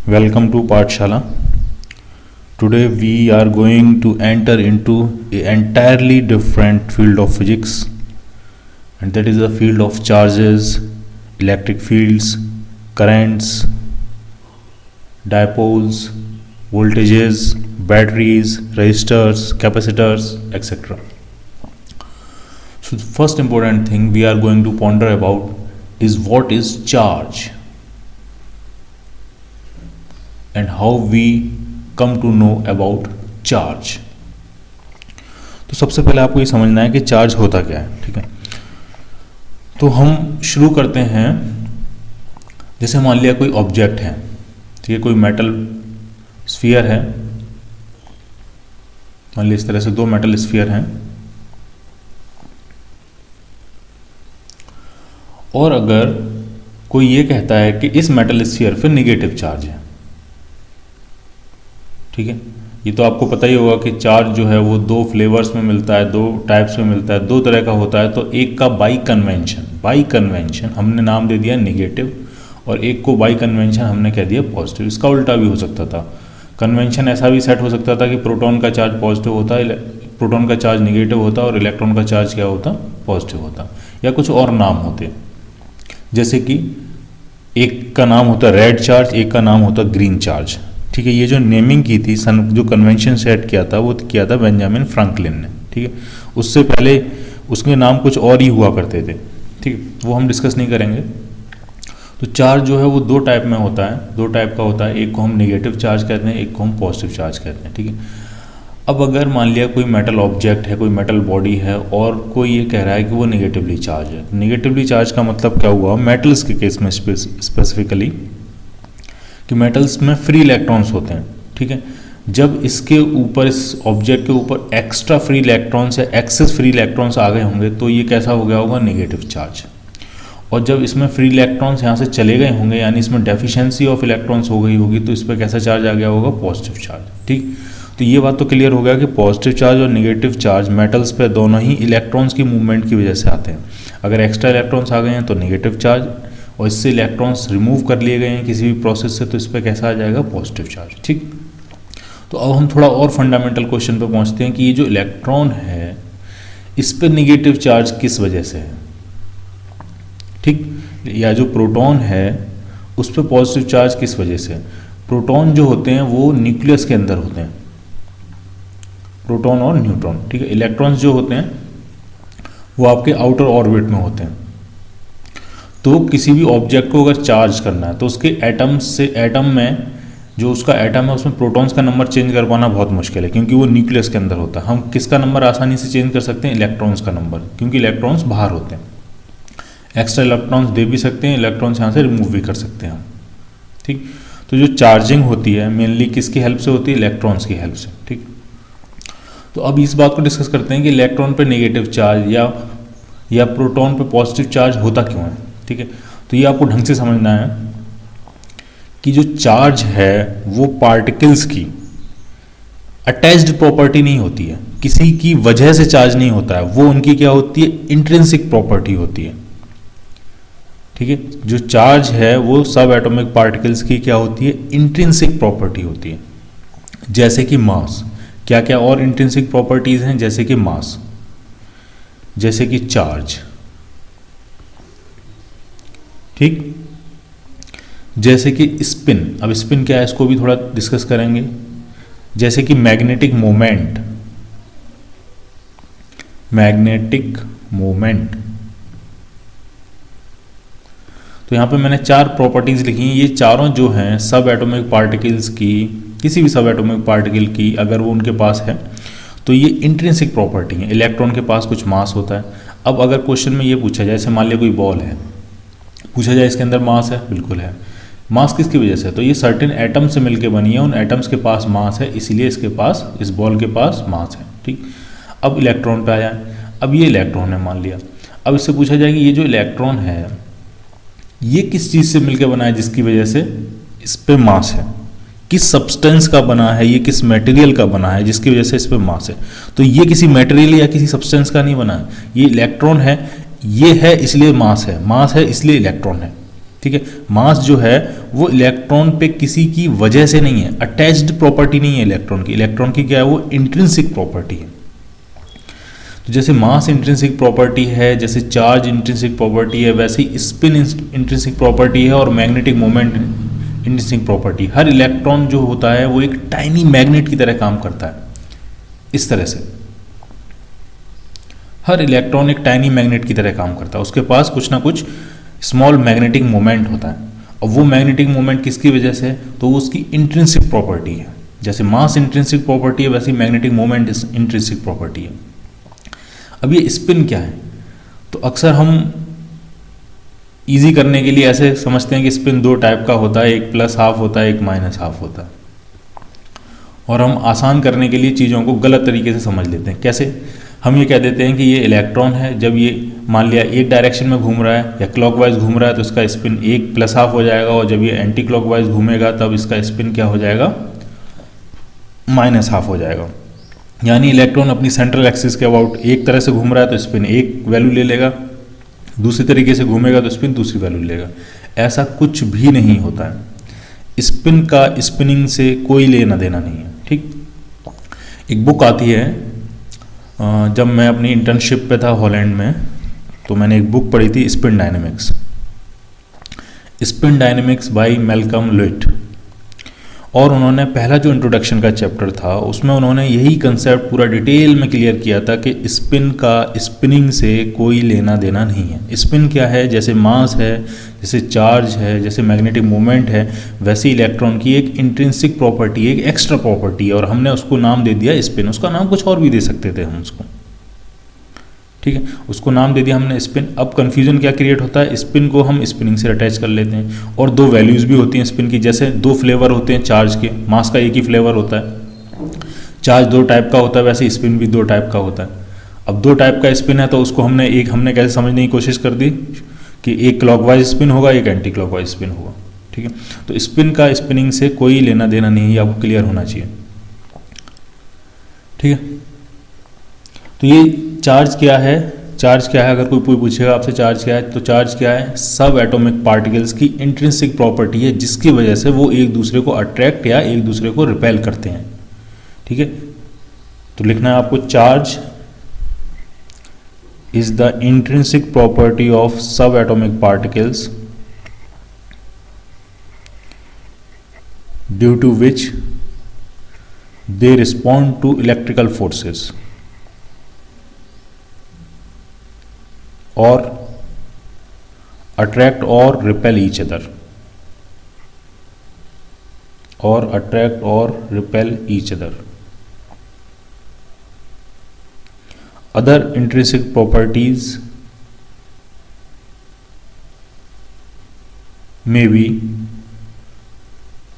Welcome to Pathshala. Today we are going to enter into an entirely different field of physics, and that is the field of charges, electric fields, currents, dipoles, voltages, batteries, resistors, capacitors, etc. So the first important thing we are going to ponder about is what is charge and how we come to know about charge. तो सबसे पहले आपको ये समझना है कि charge होता क्या है, ठीक है। तो हम शुरू करते हैं, जैसे मान लिया कोई ऑब्जेक्ट है, ठीक है, कोई मेटल स्फीयर है, मान लिया इस तरह से दो मेटल स्फीयर हैं, और अगर कोई ये कहता है कि इस मेटल स्फीयर पे नेगेटिव चार्ज है, ठीक है, ये तो आपको पता ही होगा कि चार्ज जो है वो दो फ्लेवर्स में मिलता है, दो टाइप्स में मिलता है, दो तरह का होता है। तो एक का बाई कन्वेंशन हमने नाम दे दिया नेगेटिव, और एक को बाई कन्वेंशन हमने कह दिया पॉजिटिव। इसका उल्टा भी हो सकता था, कन्वेंशन ऐसा भी सेट हो सकता था कि प्रोटॉन का चार्ज पॉजिटिव होता है, प्रोटॉन का चार्ज नेगेटिव होता और इलेक्ट्रॉन का चार्ज क्या होता, पॉजिटिव होता, या कुछ और नाम होते, जैसे कि एक का नाम होता रेड चार्ज, एक का नाम होता ग्रीन चार्ज, ठीक है। ये जो नेमिंग की थी, जो कन्वेंशन सेट किया था, वो किया था बेंजामिन फ्रैंकलिन ने, ठीक है। उससे पहले उसके नाम कुछ और ही हुआ करते थे, ठीक है, वो हम डिस्कस नहीं करेंगे। तो चार्ज जो है वो दो टाइप में होता है, दो टाइप का होता है, एक को हम नेगेटिव चार्ज कहते हैं, एक को हम पॉजिटिव चार्ज कहते हैं, ठीक है। अब अगर मान लिया कोई मेटल ऑब्जेक्ट है, कोई मेटल बॉडी है, और कोई ये कह रहा है कि वो नेगेटिवली चार्ज है। नेगेटिवली चार्ज का मतलब क्या हुआ, मेटल्स के केस में स्पेसिफिकली, कि मेटल्स में फ्री इलेक्ट्रॉन्स होते हैं, ठीक है। जब इसके ऊपर, इस ऑब्जेक्ट के ऊपर एक्स्ट्रा फ्री इलेक्ट्रॉन्स या एक्सेस फ्री इलेक्ट्रॉन्स आ गए होंगे, तो ये कैसा हो गया होगा, नेगेटिव चार्ज। और जब इसमें फ्री इलेक्ट्रॉन्स यहाँ से चले गए होंगे, यानी इसमें डेफिशिएंसी ऑफ इलेक्ट्रॉन्स हो गई होगी, तो इस पर कैसा चार्ज आ गया होगा, पॉजिटिव चार्ज, ठीक। तो ये बात तो क्लियर हो गया कि पॉजिटिव चार्ज और नेगेटिव चार्ज मेटल्स पे दोनों ही इलेक्ट्रॉन्स की मूवमेंट की वजह से आते हैं। अगर एक्स्ट्रा इलेक्ट्रॉन्स आ गए हैं तो नेगेटिव चार्ज, और इससे इलेक्ट्रॉन्स रिमूव कर लिए गए हैं किसी भी प्रोसेस से, तो इस पर कैसा आ जाएगा, पॉजिटिव चार्ज, ठीक। तो अब हम थोड़ा और फंडामेंटल क्वेश्चन पे पहुंचते हैं कि ये जो इलेक्ट्रॉन है, इस पर नेगेटिव चार्ज किस वजह से है, ठीक। या जो प्रोटॉन है उस पर पॉजिटिव चार्ज किस वजह से। प्रोटॉन जो होते हैं वो न्यूक्लियस के अंदर होते हैं, प्रोटॉन और न्यूट्रॉन, ठीक है। इलेक्ट्रॉन्स जो होते हैं वो आपके आउटर ऑर्बिट में होते हैं। तो किसी भी ऑब्जेक्ट को अगर चार्ज करना है तो उसके एटम से, एटम में जो उसका एटम है उसमें प्रोटॉन्स का नंबर चेंज कर पाना बहुत मुश्किल है, क्योंकि वो न्यूक्लियस के अंदर होता है। हम किसका नंबर आसानी से चेंज कर सकते हैं, इलेक्ट्रॉन्स का नंबर, क्योंकि इलेक्ट्रॉन्स बाहर होते हैं। एक्स्ट्रा इलेक्ट्रॉन्स दे भी सकते हैं, इलेक्ट्रॉन्स यहाँ से रिमूव भी कर सकते हैं हम, ठीक। तो जो चार्जिंग होती है मेनली किसकी हेल्प से होती है, इलेक्ट्रॉन्स की हेल्प से, ठीक। तो अब इस बात को डिस्कस करते हैं कि इलेक्ट्रॉन पे नेगेटिव चार्ज या प्रोटॉन पे पॉजिटिव चार्ज होता क्यों है, ठीक है। तो ये आपको ढंग से समझना है कि जो चार्ज है वो पार्टिकल्स की अटैच्ड प्रॉपर्टी नहीं होती है, किसी की वजह से चार्ज नहीं होता है, वो उनकी क्या होती है, इंट्रिंसिक प्रॉपर्टी होती है, ठीक है। जो चार्ज है वो सब एटॉमिक पार्टिकल्स की क्या होती है, इंट्रिंसिक प्रॉपर्टी होती है, जैसे कि मास। क्या क्या और इंट्रिंसिक प्रॉपर्टीज हैं, जैसे कि मास, जैसे कि चार्ज, ठीक, जैसे कि स्पिन। अब स्पिन क्या है इसको भी थोड़ा डिस्कस करेंगे, जैसे कि मैग्नेटिक मोमेंट, तो यहां पे मैंने चार प्रॉपर्टीज लिखी हैं। ये चारों जो हैं सब एटॉमिक पार्टिकल्स की, किसी भी सब एटॉमिक पार्टिकल की अगर वो उनके पास है तो ये इंट्रिंसिक प्रॉपर्टी है। इलेक्ट्रॉन के पास कुछ मास होता है। अब अगर क्वेश्चन में ये पूछा जाए, जैसे मान लिया कोई बॉल है, पूछा जाए इसके अंदर मास है, बिल्कुल है। मास किसकी वजह से, तो ये सर्टेन एटम से मिलकर बनी है, उन एटम्स के पास मास है, इसीलिए इसके पास, इस बॉल के पास मास है, ठीक। अब इलेक्ट्रॉन पे आ जाए, अब ये इलेक्ट्रॉन है मान लिया, अब इससे पूछा जाए कि ये जो इलेक्ट्रॉन है ये किस चीज़ से मिलकर बना है जिसकी वजह से इस पे मास है, किस सब्सटेंस का बना है, ये किस मटेरियल का बना है जिसकी वजह से इस पे मास है। तो ये किसी मटेरियल या किसी सब्सटेंस का नहीं बना है, ये इलेक्ट्रॉन है, ये है इसलिए मास है, मास है इसलिए इलेक्ट्रॉन है, ठीक है। मास जो है वो इलेक्ट्रॉन पे किसी की वजह से नहीं है, अटैच्ड प्रॉपर्टी नहीं है इलेक्ट्रॉन की। इलेक्ट्रॉन की क्या है, वो इंट्रिंसिक प्रॉपर्टी है। तो जैसे मास इंट्रिंसिक प्रॉपर्टी है, जैसे चार्ज इंट्रिंसिक प्रॉपर्टी है, वैसे ही स्पिन इंट्रिंसिक प्रॉपर्टी है और मैग्नेटिक मोमेंट इंट्रिंसिक प्रॉपर्टी। हर इलेक्ट्रॉन जो होता है वो एक टाइनी मैग्नेट की तरह काम करता है। इस तरह से हर इलेक्ट्रॉन एक टाइनी मैग्नेट की तरह काम करता है, उसके पास कुछ ना कुछ स्मॉल मैग्नेटिक मोमेंट होता है। और वो मैग्नेटिक मोमेंट किसकी वजह से है, तो वो उसकी इंट्रिंसिक प्रॉपर्टी है। जैसे मास इंट्रिंसिक प्रॉपर्टी है, वैसे मैग्नेटिक मोमेंट इंट्रिंसिक प्रॉपर्टी है। अब ये स्पिन क्या है, तो अक्सर हम इजी करने के लिए ऐसे समझते हैं कि स्पिन दो टाइप का होता है, एक प्लस हाफ होता है, एक माइनस हाफ होता है। और हम आसान करने के लिए चीज़ों को गलत तरीके से समझ लेते हैं। कैसे, हम ये कह देते हैं कि ये इलेक्ट्रॉन है, जब ये मान लिया एक डायरेक्शन में घूम रहा है या क्लॉकवाइज घूम रहा है तो इसका स्पिन एक प्लस हाफ हो जाएगा, और जब ये एंटी क्लॉकवाइज घूमेगा तब इसका स्पिन क्या हो जाएगा, माइनस हाफ हो जाएगा। यानी इलेक्ट्रॉन अपनी सेंट्रल एक्सिस के अबाउट एक तरह से घूम रहा है तो स्पिन एक वैल्यू ले लेगा, दूसरी तरीके से घूमेगा तो स्पिन दूसरी वैल्यू लेगा। ऐसा कुछ भी नहीं होता है। स्पिन का स्पिनिंग से कोई लेना देना नहीं है। ठीक, एक बुक आती है, जब मैं अपनी इंटर्नशिप पे था हॉलैंड में तो मैंने एक बुक पढ़ी थी, spin dynamics. Spin dynamics by Malcolm Levitt. और उन्होंने पहला जो इंट्रोडक्शन का चैप्टर था उसमें उन्होंने यही कंसेप्ट पूरा डिटेल में क्लियर किया था कि स्पिन का स्पिनिंग से कोई लेना देना नहीं है। स्पिन क्या है, जैसे मास है, जैसे चार्ज है, जैसे मैग्नेटिक मोमेंट है, वैसे इलेक्ट्रॉन की एक इंट्रिंसिक प्रॉपर्टी, एक एक्स्ट्रा प्रॉपर्टी है, और हमने उसको नाम दे दिया स्पिन। उसका नाम कुछ और भी दे सकते थे हम उसको, ठीक है, उसको नाम दे दिया हमने स्पिन। अब कन्फ्यूजन क्या क्रिएट होता है, स्पिन को हम स्पिनिंग से अटैच कर लेते हैं। और दो वैल्यूज़ भी होती हैं स्पिन की, जैसे दो फ्लेवर होते हैं चार्ज के, मास का एक ही फ्लेवर होता है, चार्ज दो टाइप का होता है, वैसे स्पिन भी दो टाइप का होता है। अब दो टाइप का स्पिन है तो उसको हमने कैसे समझने की कोशिश कर दी कि एक क्लॉकवाइज स्पिन होगा, एक एंटी क्लॉकवाइज स्पिन होगा। ठीक है, तो स्पिन का स्पिनिंग से कोई लेना देना नहीं है, आपको क्लियर होना चाहिए। ठीक है, तो ये चार्ज क्या है, चार्ज क्या है, अगर कोई पूछेगा आपसे चार्ज क्या है, तो चार्ज क्या है, सब एटॉमिक पार्टिकल्स की इंट्रिंसिक प्रॉपर्टी है जिसकी वजह से वो एक दूसरे को अट्रैक्ट या एक दूसरे को रिपेल करते हैं। ठीक है, तो लिखना है आपको, charge is the intrinsic property of sub atomic particles due to which they respond to electrical forces or attract or repel each other, or attract or repel each other. Other intrinsic properties may be,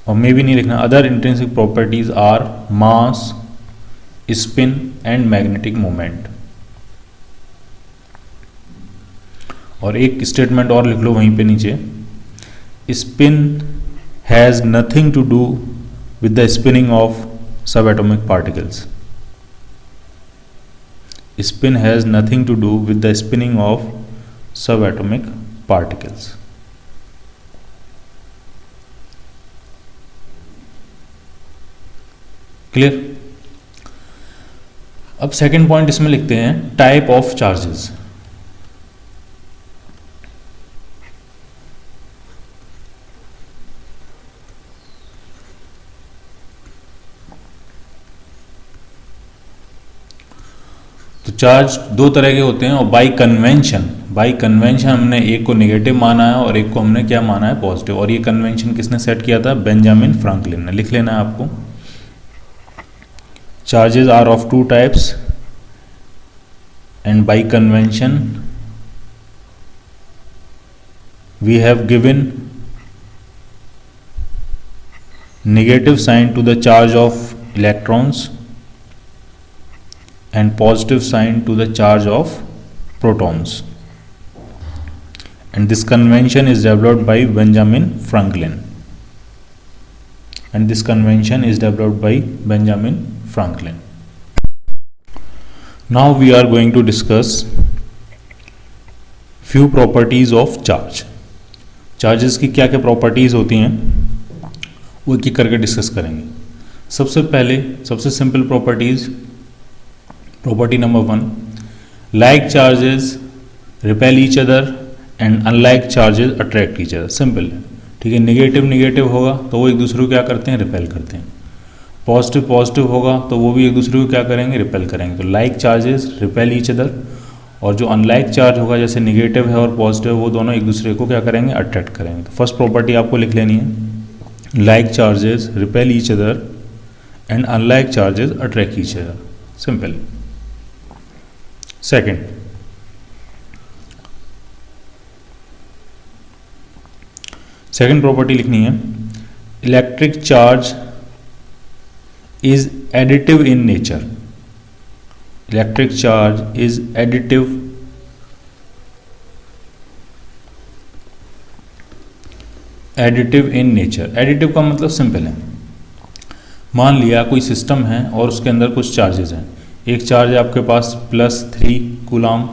or maybe नहीं लिखना, other intrinsic properties are mass, spin and magnetic moment. और एक statement और लिख लो वहीं पे नीचे, spin has nothing to do with the spinning of sub atomic particles. Spin has nothing to do with the spinning of sub atomic particles. Clear. अब second point इसमें लिखते हैं, टाइप ऑफ चार्जेस। तो चार्ज दो तरह के होते हैं, और बाई कन्वेंशन हमने एक को नेगेटिव माना है और एक को हमने क्या माना है, पॉजिटिव। और ये कन्वेंशन किसने सेट किया था, बेंजामिन फ्रैंकलिन ने। लिख लेना है आपको, charges are of two types and by convention we have given negative sign to the charge of electrons and positive sign to the charge of protons, and this convention is developed by Benjamin Franklin, Now we are going to discuss few properties of charge. Charges की क्या क्या properties होती हैं वो एक एक करके discuss करेंगे। सबसे पहले सबसे simple properties, property number 1, like charges repel each other and unlike charges attract each other. Simple है, ठीक है। नेगेटिव नेगेटिव होगा तो वो एक दूसरे को क्या करते हैं, रिपेल करते हैं। पॉजिटिव पॉजिटिव होगा तो वो भी एक दूसरे को क्या करेंगे, रिपेल करेंगे। तो like charges repel each other, और जो अनलाइक चार्ज होगा जैसे नेगेटिव है और पॉजिटिव, वो दोनों एक दूसरे को क्या करेंगे, अट्रैक्ट करेंगे। तो फर्स्ट प्रॉपर्टी आपको लिख लेनी है, like charges repel each other and unlike charges attract each other. Simple. Second property लिखनी है, electric charge is additive in nature. Electric charge is additive in nature. Additive का मतलब सिंपल है, मान लिया कोई सिस्टम है और उसके अंदर कुछ चार्जेस हैं। एक चार्ज है आपके पास +3 कूलाम,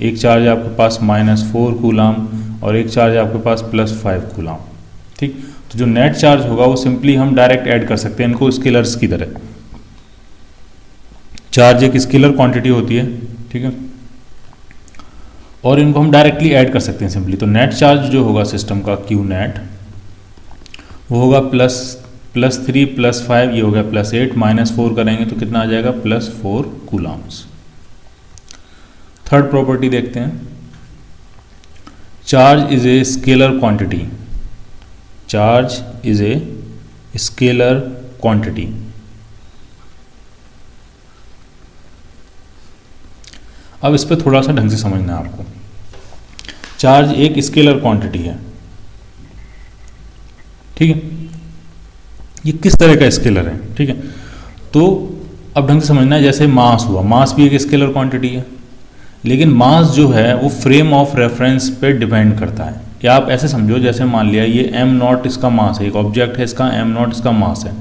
एक चार्ज है आपके पास -4 कूलाम, और एक चार्ज है आपके पास +5 कूलाम। ठीक, तो जो नेट चार्ज होगा वो सिंपली हम डायरेक्ट ऐड कर सकते हैं इनको स्केलर्स की तरह। चार्ज एक स्केलर क्वांटिटी होती है, ठीक है, और इनको हम डायरेक्टली ऐड कर सकते हैं सिंपली। तो नेट चार्ज जो होगा सिस्टम का Q नेट, वो होगा +3 +5, ये हो गया +8, -4 करेंगे तो कितना आ जाएगा, +4 कूलाम्स। थर्ड प्रॉपर्टी देखते हैं, charge is a scalar quantity. Charge is a scalar quantity. अब इस पर थोड़ा सा ढंग से समझना है आपको। चार्ज एक स्केलर क्वांटिटी है, ठीक है। ये किस तरह का स्केलर है, ठीक है। तो अब ढंग से समझना है, जैसे मास हुआ, मास भी एक स्केलर क्वांटिटी है, लेकिन मास जो है वो फ्रेम ऑफ रेफरेंस पे डिपेंड करता है। या आप ऐसे समझो, जैसे मान लिया ये m0 इसका मास है, एक ऑब्जेक्ट है, इसका m0 इसका मास है।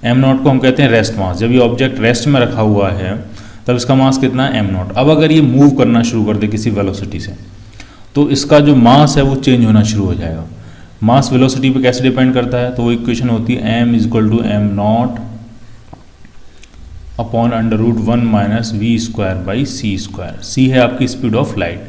m0 को हम कहते हैं रेस्ट मास। जब ये ऑब्जेक्ट रेस्ट में रखा हुआ है तब इसका मास कितना है, m0। अब अगर ये मूव करना शुरू कर दे किसी वेलोसिटी से, तो इसका जो मास है वो चेंज होना शुरू हो जाएगा। मास वेलोसिटी पे कैसे डिपेंड करता है, तो वो इक्वेशन होती है m = m0 upon √1 - v²/c²। c है आपकी स्पीड ऑफ लाइट।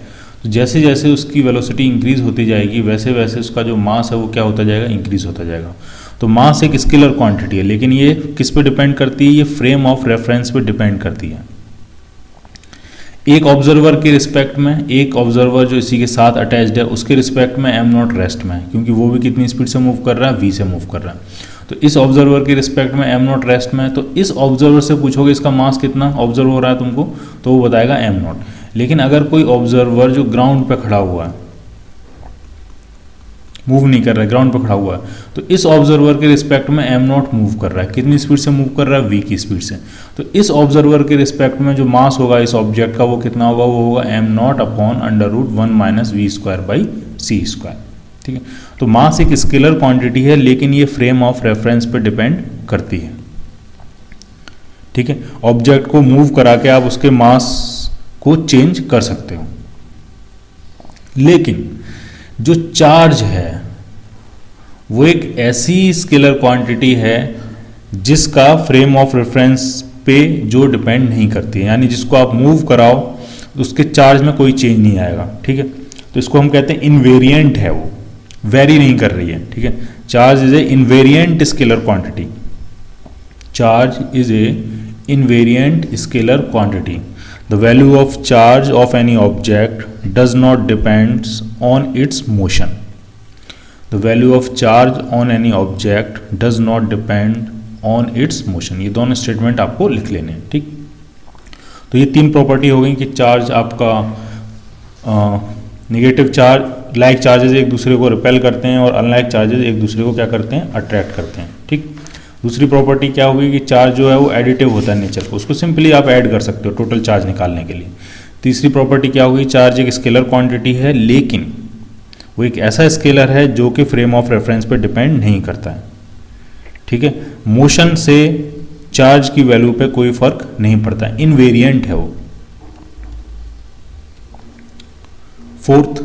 तो जैसे जैसे उसकी वेलोसिटी इंक्रीज होती जाएगी वैसे वैसे उसका जो मास है वो क्या होता जाएगा, इंक्रीज होता जाएगा। तो मास एक स्केलर क्वांटिटी है, लेकिन ये किस पे डिपेंड करती है, ये फ्रेम ऑफ रेफरेंस पे डिपेंड करती है। एक ऑब्जर्वर के रिस्पेक्ट में, एक ऑब्जर्वर जो इसी के साथ अटैच्ड है उसके रिस्पेक्ट में m0 रेस्ट में है, क्योंकि वो भी कितनी स्पीड से मूव कर रहा है, v से मूव कर रहा है। तो इस ऑब्जर्वर के रिस्पेक्ट में m0 रेस्ट में है, तो इस ऑब्जर्वर से पूछोगे इसका मास कितना ऑब्जर्व हो रहा है तुमको, तो वो बताएगा m0। लेकिन अगर कोई ऑब्जर्वर जो ग्राउंड पे खड़ा हुआ है, मूव नहीं कर रहा है, ग्राउंड पे खड़ा हुआ है, तो इस ऑब्जर्वर के रिस्पेक्ट में m0 मूव कर रहा है। कितनी स्पीड से मूव कर रहा है, v की स्पीड से। तो इस ऑब्जर्वर के रिस्पेक्ट में जो मास होगा इस ऑब्जेक्ट का वो कितना होगा, वो होगा m0 अपॉन √1 - v²/c²। ठीक है, तो मास एक स्केलर क्वांटिटी है, लेकिन ये फ्रेम ऑफ रेफरेंस पे डिपेंड करती है। ठीक है, ऑब्जेक्ट को मूव करा के आप उसके मास को चेंज कर सकते हो, लेकिन जो चार्ज है वो एक ऐसी स्केलर क्वांटिटी है जिसका फ्रेम ऑफ रेफरेंस पे जो डिपेंड नहीं करती है, यानी जिसको आप मूव कराओ उसके चार्ज में कोई चेंज नहीं आएगा। ठीक है, तो इसको हम कहते हैं इनवेरिएंट है, वो वेरी नहीं कर रही है। ठीक है, charge is a invariant scalar quantity. Charge is a invariant scalar quantity. The value of charge of any object does not depends on its motion. The value of charge on any object does not depend on its motion. ये दोनों statement आपको लिख लेने हैं। ठीक, तो ये तीन प्रॉपर्टी हो गई कि चार्ज आपका नेगेटिव चार्ज, लाइक चार्जेस एक दूसरे को रिपेल करते हैं और अनलाइक चार्जेस एक दूसरे को क्या करते हैं, अट्रैक्ट करते हैं। ठीक, दूसरी प्रॉपर्टी क्या होगी कि चार्ज जो है वो एडिटिव होता है नेचर को, उसको सिंपली आप ऐड कर सकते हो टोटल चार्ज निकालने के लिए। तीसरी प्रॉपर्टी क्या होगी, चार्ज एक स्केलर क्वांटिटी है, लेकिन वो एक ऐसा स्केलर है जो कि फ्रेम ऑफ रेफरेंस पे डिपेंड नहीं करता है। ठीक है, मोशन से चार्ज की वैल्यू पे कोई फर्क नहीं पड़ता है, इनवेरिएंट है वो। फोर्थ,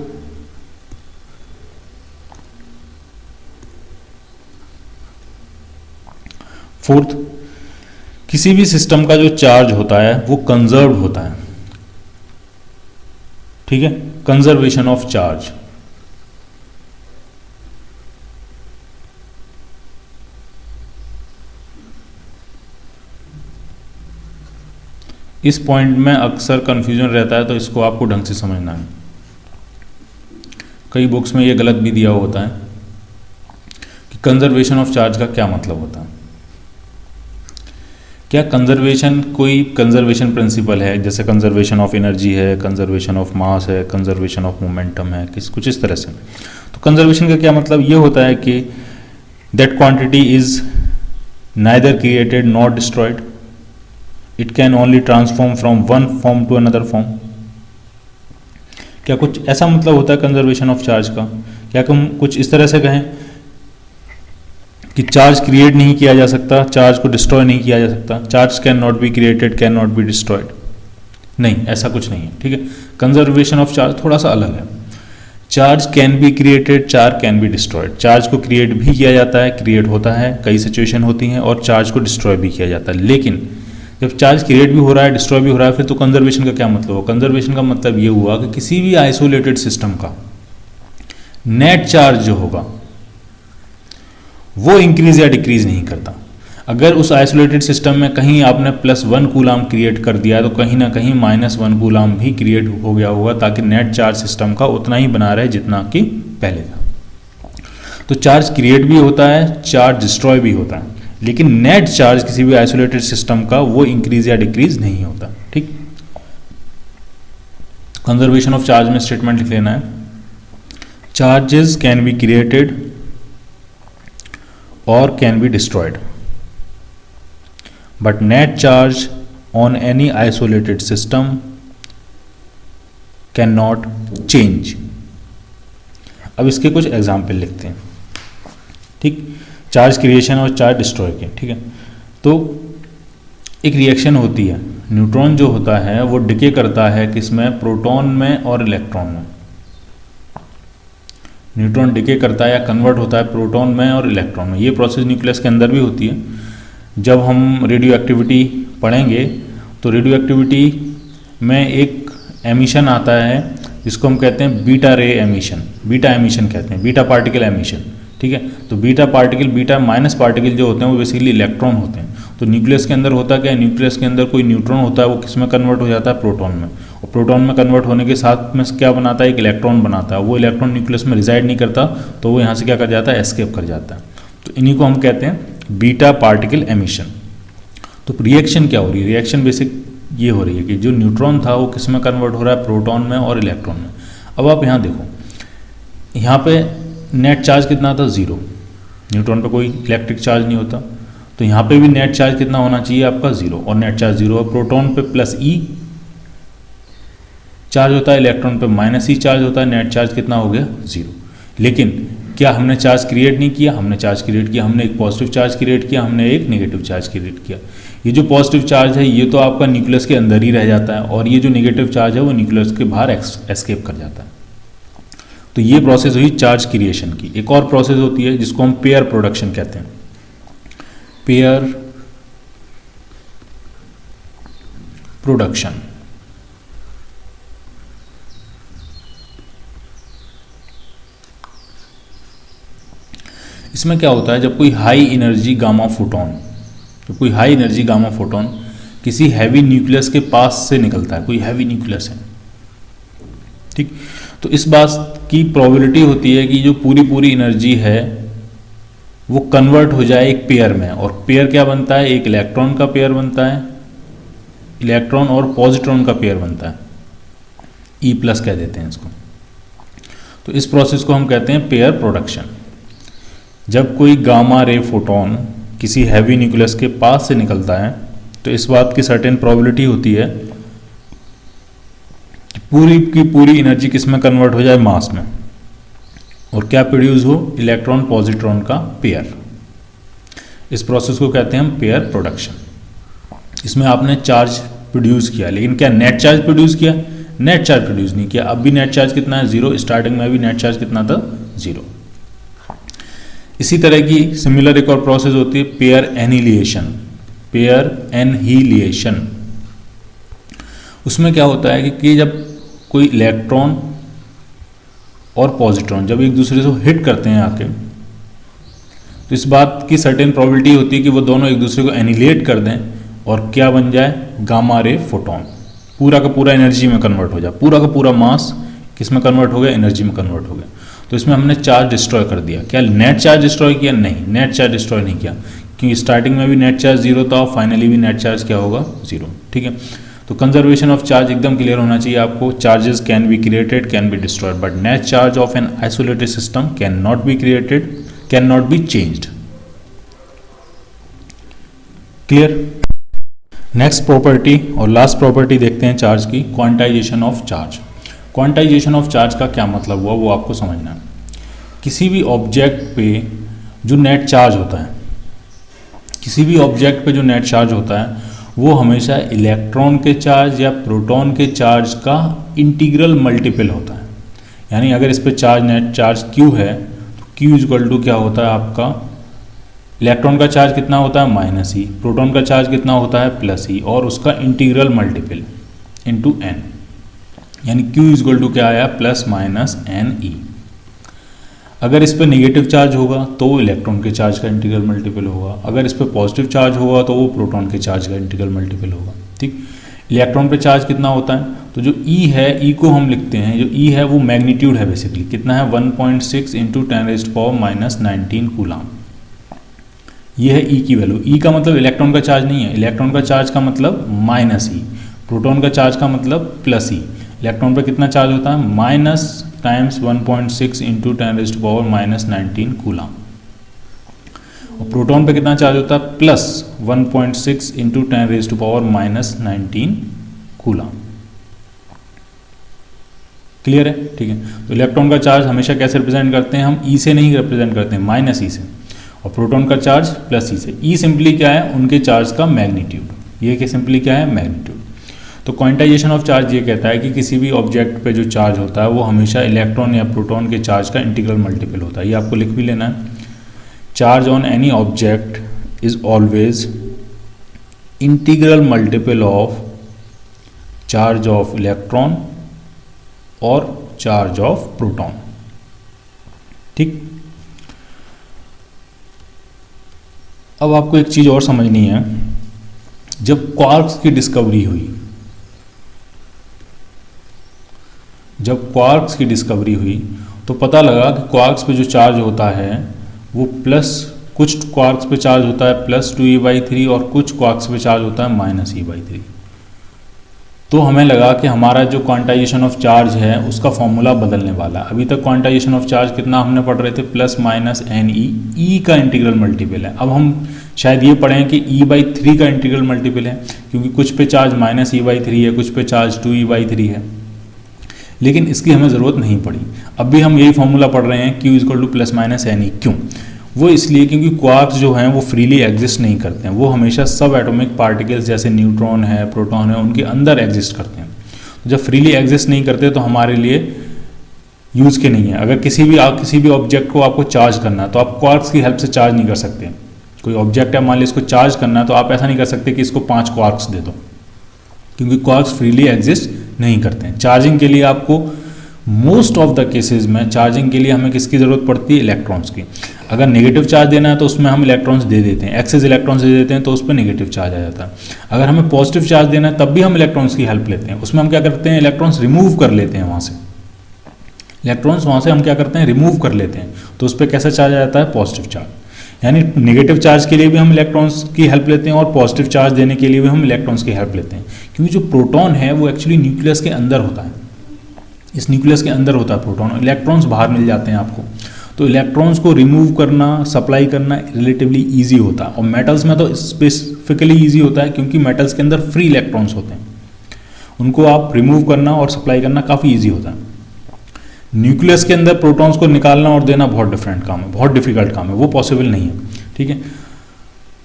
फोर्थ, किसी भी सिस्टम का जो चार्ज होता है वो कंजर्व होता है, ठीक है, कंजर्वेशन ऑफ चार्ज। इस पॉइंट में अक्सर कंफ्यूजन रहता है, तो इसको आपको ढंग से समझना है। कई बुक्स में ये गलत भी दिया होता है कि कंजर्वेशन ऑफ चार्ज का क्या मतलब होता है। क्या कंजर्वेशन कोई कंजर्वेशन प्रिंसिपल है, जैसे कंजर्वेशन ऑफ एनर्जी है, कंजर्वेशन ऑफ मास है, कंजर्वेशन ऑफ मोमेंटम है, कुछ इस तरह से। तो कंजर्वेशन का क्या मतलब ये होता है कि that quantity is neither created not destroyed, it can only transform from one form to another form. क्या कुछ ऐसा मतलब होता है कंजर्वेशन ऑफ चार्ज का? क्या हम कुछ इस तरह से कहें कि चार्ज क्रिएट नहीं किया जा सकता, चार्ज को डिस्ट्रॉय नहीं किया जा सकता, charge can not be created, can not be destroyed? नहीं, ऐसा कुछ नहीं है, ठीक है। कंजर्वेशन ऑफ चार्ज थोड़ा सा अलग है। Charge can be created, charge can be destroyed. Charge को क्रिएट भी किया जाता है, क्रिएट होता है, कई सिचुएशन होती हैं, और चार्ज को डिस्ट्रॉय भी किया जाता है। लेकिन जब चार्ज क्रिएट भी हो रहा है, डिस्ट्रॉय भी हो रहा है, फिर तो कंजर्वेशन का क्या मतलब हुआ? कंजर्वेशन का मतलब ये हुआ कि किसी भी आइसोलेटेड सिस्टम का नेट चार्ज जो होगा वो इंक्रीज या डिक्रीज नहीं करता। अगर उस आइसोलेटेड सिस्टम में कहीं आपने +1 कूलाम क्रिएट कर दिया तो कहीं ना कहीं -1 कूलाम भी क्रिएट हो गया होगा, ताकि नेट चार्ज सिस्टम का उतना ही बना रहे जितना कि पहले था। तो चार्ज क्रिएट भी होता है, चार्ज डिस्ट्रॉय भी होता है, लेकिन नेट चार्ज किसी भी आइसोलेटेड सिस्टम का वो इंक्रीज या डिक्रीज नहीं होता, ठीक। कंजर्वेशन ऑफ चार्ज में स्टेटमेंट लिख लेना है, charges can be created or can be destroyed, but net charge on any isolated system cannot change। अब इसके कुछ एग्जाम्पल लिखते हैं, ठीक। चार्ज क्रिएशन और चार्ज डिस्ट्रॉय के, ठीक है। तो एक रिएक्शन होती है, न्यूट्रॉन जो होता है वो डिके करता है किसमें? प्रोटॉन में और इलेक्ट्रॉन में। न्यूट्रॉन डिके करता है या कन्वर्ट होता है प्रोटॉन में और इलेक्ट्रॉन में। ये प्रोसेस न्यूक्लियस के अंदर भी होती है। जब हम रेडियो एक्टिविटी पढ़ेंगे तो रेडियो एक्टिविटी में एक एमिशन आता है जिसको हम कहते हैं बीटा रे एमिशन, बीटा एमिशन कहते हैं, बीटा पार्टिकल एमिशन, ठीक है। तो beta particle, beta minus particle जो होते हैं वो बेसिकली इलेक्ट्रॉन होते हैं। तो न्यूक्लियस के अंदर होता क्या है? न्यूक्लियस के अंदर कोई न्यूट्रॉन होता है, वो किस में कन्वर्ट हो जाता है? प्रोटॉन में। और प्रोटॉन में कन्वर्ट होने के साथ में क्या बनाता है? एक इलेक्ट्रॉन बनाता है। वो इलेक्ट्रॉन न्यूक्लियस में रिजाइड नहीं करता, तो वो यहाँ से क्या कर जाता है? एस्केप कर जाता है। तो इन्हीं को हम कहते हैं बीटा पार्टिकल एमिशन। तो रिएक्शन क्या हो रही है? रिएक्शन बेसिक ये हो रही है कि जो न्यूट्रॉन था वो किस में कन्वर्ट हो रहा है? प्रोटॉन में और इलेक्ट्रॉन में। अब आप यहाँ देखो, यहाँ पे नेट चार्ज कितना था? 0। न्यूट्रॉन पे कोई इलेक्ट्रिक चार्ज नहीं होता, तो यहाँ पे भी नेट चार्ज कितना होना चाहिए आपका? 0, और नेट चार्ज 0 है। प्रोटॉन पे +E चार्ज होता है, इलेक्ट्रॉन पे -E चार्ज होता है, नेट चार्ज कितना हो गया? 0। लेकिन क्या हमने चार्ज क्रिएट नहीं किया? हमने चार्ज क्रिएट किया। हमने एक पॉजिटिव चार्ज क्रिएट किया, हमने एक नेगेटिव चार्ज क्रिएट किया। ये जो पॉजिटिव चार्ज है ये तो आपका न्यूक्लियस के अंदर ही रह जाता है, और ये जो नेगेटिव चार्ज है वो न्यूक्लियस के बाहर एस्केप कर जाता है। तो ये प्रोसेस हुई चार्ज क्रिएशन की। एक और प्रोसेस होती है जिसको हम पेयर प्रोडक्शन कहते हैं, पेयर प्रोडक्शन। इसमें क्या होता है? जब कोई हाई एनर्जी गामा फोटोन, जब कोई हाई एनर्जी गामा फोटोन किसी हैवी न्यूक्लियस के पास से निकलता है, कोई हैवी न्यूक्लियस है, ठीक, तो इस बात की प्रोबेबिलिटी होती है कि जो पूरी एनर्जी है वो कन्वर्ट हो जाए एक पेयर में। और पेयर क्या बनता है? एक इलेक्ट्रॉन का पेयर बनता है, इलेक्ट्रॉन और पॉजिट्रॉन का पेयर बनता है, E+ कह देते हैं इसको। तो इस प्रोसेस को हम कहते हैं पेयर प्रोडक्शन। जब कोई गामा रे फोटोन किसी हैवी न्यूक्लियस के पास से निकलता है तो इस बात की सर्टेन प्रोबेबिलिटी होती है कि पूरी की पूरी एनर्जी किस में कन्वर्ट हो जाए? मास में। और क्या प्रोड्यूस हो? इलेक्ट्रॉन पॉजिट्रॉन का पेयर। इस प्रोसेस को कहते हैं हम पेयर प्रोडक्शन। इसमें आपने चार्ज प्रोड्यूस किया, लेकिन क्या नेट चार्ज प्रोड्यूस किया? नेट चार्ज प्रोड्यूस नहीं किया। अब भी नेट चार्ज कितना है? 0। स्टार्टिंग में भी नेट चार्ज कितना था? 0। इसी तरह की सिमिलर एक और प्रोसेस होती है पेयर एनिलिएशन। पेयर एनहीलिएशन, उसमें क्या होता है कि जब कोई इलेक्ट्रॉन और पॉजिट्रॉन जब एक दूसरे से हिट करते हैं आके, तो इस बात की सर्टेन प्रोबेबिलिटी होती है कि वो दोनों एक दूसरे को एनिलेट कर दें और क्या बन जाए, गामा रे फोटोन, पूरा का पूरा एनर्जी में कन्वर्ट हो जाए, पूरा का पूरा मास किस में कन्वर्ट हो गया, एनर्जी में कन्वर्ट हो गया। तो इसमें हमने चार्ज डिस्ट्रॉय कर दिया। क्या नेट चार्ज डिस्ट्रॉय किया? नहीं, नेट चार्ज डिस्ट्रॉय नहीं किया, क्योंकि स्टार्टिंग में भी नेट चार्ज जीरो था और फाइनली भी नेट चार्ज क्या होगा, जीरो। ठीक है, तो कंजर्वेशन ऑफ चार्ज एकदम क्लियर होना चाहिए आपको। Charges can be created, can be destroyed, but net charge of an isolated system can not be created, can not be changed. Clear. Next property और लास्ट प्रॉपर्टी देखते हैं charge की, quantization of charge. Quantization of charge का क्या मतलब हुआ वो आपको समझना है। किसी भी ऑब्जेक्ट पे जो नेट चार्ज होता है, किसी भी ऑब्जेक्ट पे जो नेट चार्ज होता है वो हमेशा इलेक्ट्रॉन के चार्ज या प्रोटॉन के चार्ज का इंटीग्रल मल्टीपल होता है। यानी अगर इस पे चार्ज नेट चार्ज Q है तो Q इक्वल टू क्या होता है आपका, इलेक्ट्रॉन का चार्ज कितना होता है, माइनस ई, प्रोटॉन का चार्ज कितना होता है, प्लस ई, और उसका इंटीग्रल मल्टीपल इंटू एन, यानी Q इक्वल टू क्या आया, प्लस माइनस एन ई। अगर इस पर नेगेटिव चार्ज होगा तो वो इलेक्ट्रॉन के चार्ज का इंटीग्रल मल्टीपल होगा, अगर इस पर पॉजिटिव चार्ज होगा तो वो प्रोटॉन के चार्ज का इंटीग्रल मल्टीपल होगा। ठीक, इलेक्ट्रॉन पे चार्ज कितना होता है, तो जो E है, E को हम लिखते हैं, जो E है वो मैग्नीट्यूड है बेसिकली, कितना है, 1.6 इंटू 10⁻⁻19 कूलाम। ये है E की वैल्यू। E का मतलब इलेक्ट्रॉन का चार्ज नहीं है, इलेक्ट्रॉन का चार्ज का मतलब माइनस ई, प्रोटॉन का चार्ज का मतलब प्लस ई। इलेक्ट्रॉन पर कितना चार्ज होता है, माइनस टाइम्स 1.6 इंटू 10⁻⁻19 कूलाम, और प्रोटॉन पे कितना चार्ज होता है, प्लस 1.6 इंटू 10⁻⁻19 कूलाम। क्लियर है? ठीक है, तो इलेक्ट्रॉन का चार्ज हमेशा कैसे रिप्रेजेंट करते हैं हम, ई से नहीं रिप्रेजेंट करते हैं, माइनस ई से, और प्रोटॉन का चार्ज प्लस ई से। ई सिंपली क्या है, उनके चार्ज का मैग्नीट्यूड, ये कि सिंपली क्या है, मैग्नीट्यूड। तो क्वांटाइजेशन ऑफ चार्ज ये कहता है कि किसी भी ऑब्जेक्ट पे जो चार्ज होता है वो हमेशा इलेक्ट्रॉन या प्रोटॉन के चार्ज का इंटीग्रल मल्टीपल होता है। ये आपको लिख भी लेना है, charge on any object is always integral multiple of charge of electron और चार्ज ऑफ प्रोटॉन। ठीक, अब आपको एक चीज और समझनी है, जब क्वार्क्स की डिस्कवरी हुई, जब क्वार्क्स की डिस्कवरी हुई तो पता लगा कि क्वार्क्स पे जो चार्ज होता है वो प्लस, कुछ क्वार्क्स पे चार्ज होता है प्लस 2e/3 और कुछ क्वार्क्स पे चार्ज होता है माइनस e/3। तो हमें लगा कि हमारा जो क्वांटाइजेशन ऑफ चार्ज है उसका फॉर्मूला बदलने वाला है। अभी तक क्वांटाइजेशन ऑफ चार्ज कितना हमने पढ़ रहे थे, प्लस माइनस एन ई, ई का इंटीग्रल मल्टीपल है। अब हम शायद ये पढ़ें कि e/3 का इंटीग्रल मल्टीपल है, क्योंकि कुछ पे चार्ज माइनस e/3 है, कुछ पे चार्ज 2e/3 है, लेकिन इसकी हमें ज़रूरत नहीं पड़ी। अब भी हम यही फॉर्मूला पढ़ रहे हैं, Q equal to plus minus n e. क्यों? वो इसलिए क्योंकि क्वार्क्स जो हैं वो फ्रीली एग्जिस्ट नहीं करते हैं, वो हमेशा सब एटॉमिक पार्टिकल्स जैसे न्यूट्रॉन है, प्रोटॉन है, उनके अंदर एग्जिस्ट करते हैं। तो जब फ्रीली एग्जिस्ट नहीं करते तो हमारे लिए यूज़ के नहीं है। अगर किसी भी ऑब्जेक्ट को आपको चार्ज करना है तो आप क्वार्क्स की हेल्प से चार्ज नहीं कर सकते। कोई ऑब्जेक्ट है, मान लीजिए इसको चार्ज करना है, तो आप ऐसा नहीं कर सकते कि इसको 5 क्वार्क्स दे दो, क्योंकि क्वार्क्स फ्रीली एग्जिस्ट नहीं करते हैं। चार्जिंग के लिए आपको मोस्ट ऑफ द केसेस में चार्जिंग के लिए हमें किसकी ज़रूरत पड़ती है, इलेक्ट्रॉन्स की। अगर नेगेटिव चार्ज देना है तो उसमें हम इलेक्ट्रॉन्स दे देते हैं, एक्सेस इलेक्ट्रॉन्स दे देते हैं, तो उस पर नेगेटिव चार्ज आ जाता है। अगर हमें पॉजिटिव चार्ज देना है तब भी हम इलेक्ट्रॉन्स की हेल्प लेते हैं, उसमें हम क्या करते हैं, इलेक्ट्रॉन्स रिमूव कर लेते हैं वहाँ से, इलेक्ट्रॉन्स वहाँ से हम क्या करते हैं, रिमूव कर लेते हैं, तो उस पर कैसा चार्ज आ जाता है, पॉजिटिव चार्ज। यानी नेगेटिव चार्ज के लिए भी हम इलेक्ट्रॉन्स की हेल्प लेते हैं और पॉजिटिव चार्ज देने के लिए भी हम इलेक्ट्रॉन्स की हेल्प लेते हैं, क्योंकि जो प्रोटॉन है वो एक्चुअली न्यूक्लियस के अंदर होता है, इस न्यूक्लियस के अंदर होता है प्रोटॉन, इलेक्ट्रॉन्स बाहर मिल जाते हैं आपको। तो इलेक्ट्रॉन्स को रिमूव करना, सप्लाई करना रिलेटिवली ईजी होता है, और मेटल्स में तो स्पेसिफिकली ईजी होता है, क्योंकि मेटल्स के अंदर फ्री इलेक्ट्रॉन्स होते हैं, उनको आप रिमूव करना और सप्लाई करना काफ़ी ईजी होता है। न्यूक्लियस के अंदर प्रोटॉन्स को निकालना और देना बहुत डिफरेंट काम है, बहुत डिफिकल्ट काम है, वो पॉसिबल नहीं है। ठीक है,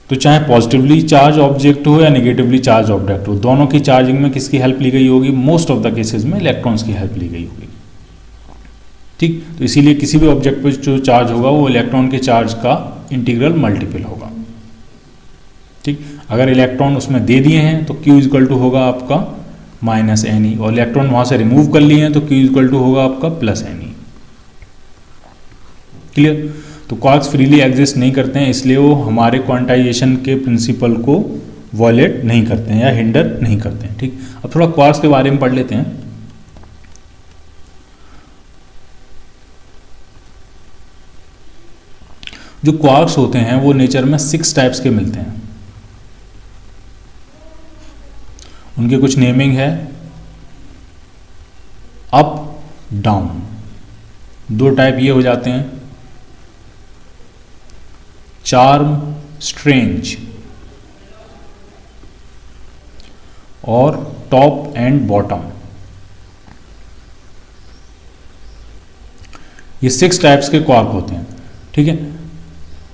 तो चाहे पॉजिटिवली चार्ज ऑब्जेक्ट हो या नेगेटिवली चार्ज ऑब्जेक्ट हो, दोनों की चार्जिंग में किसकी हेल्प ली गई होगी, मोस्ट ऑफ द केसेस में इलेक्ट्रॉन्स की हेल्प ली गई होगी। ठीक। तो इसीलिए किसी भी ऑब्जेक्ट पर जो चार्ज होगा वो इलेक्ट्रॉन के चार्ज का इंटीग्रल मल्टीपल होगा। ठीक। अगर इलेक्ट्रॉन उसमें दे दिए हैं तो Q इक्वल टू होगा आपका -Ne, और इलेक्ट्रॉन वहां से रिमूव कर लिए हैं तो Q इक्वल टू होगा आपका +Ne। क्लियर। तो क्वार्क्स फ्रीली एग्जिस्ट नहीं करते हैं, इसलिए वो हमारे क्वांटाइजेशन के प्रिंसिपल को वॉलेट नहीं करते हैं या हिंडर नहीं करते हैं। ठीक। अब थोड़ा क्वार्क्स के बारे में पढ़ लेते हैं। जो क्वार्क्स होते हैं वो नेचर में 6 टाइप्स के मिलते हैं। उनके कुछ नेमिंग है, अप डाउन। 2 टाइप ये हो जाते हैं, चार्म स्ट्रेंज और टॉप एंड बॉटम। ये 6 टाइप्स के क्वार्क होते हैं। ठीक है।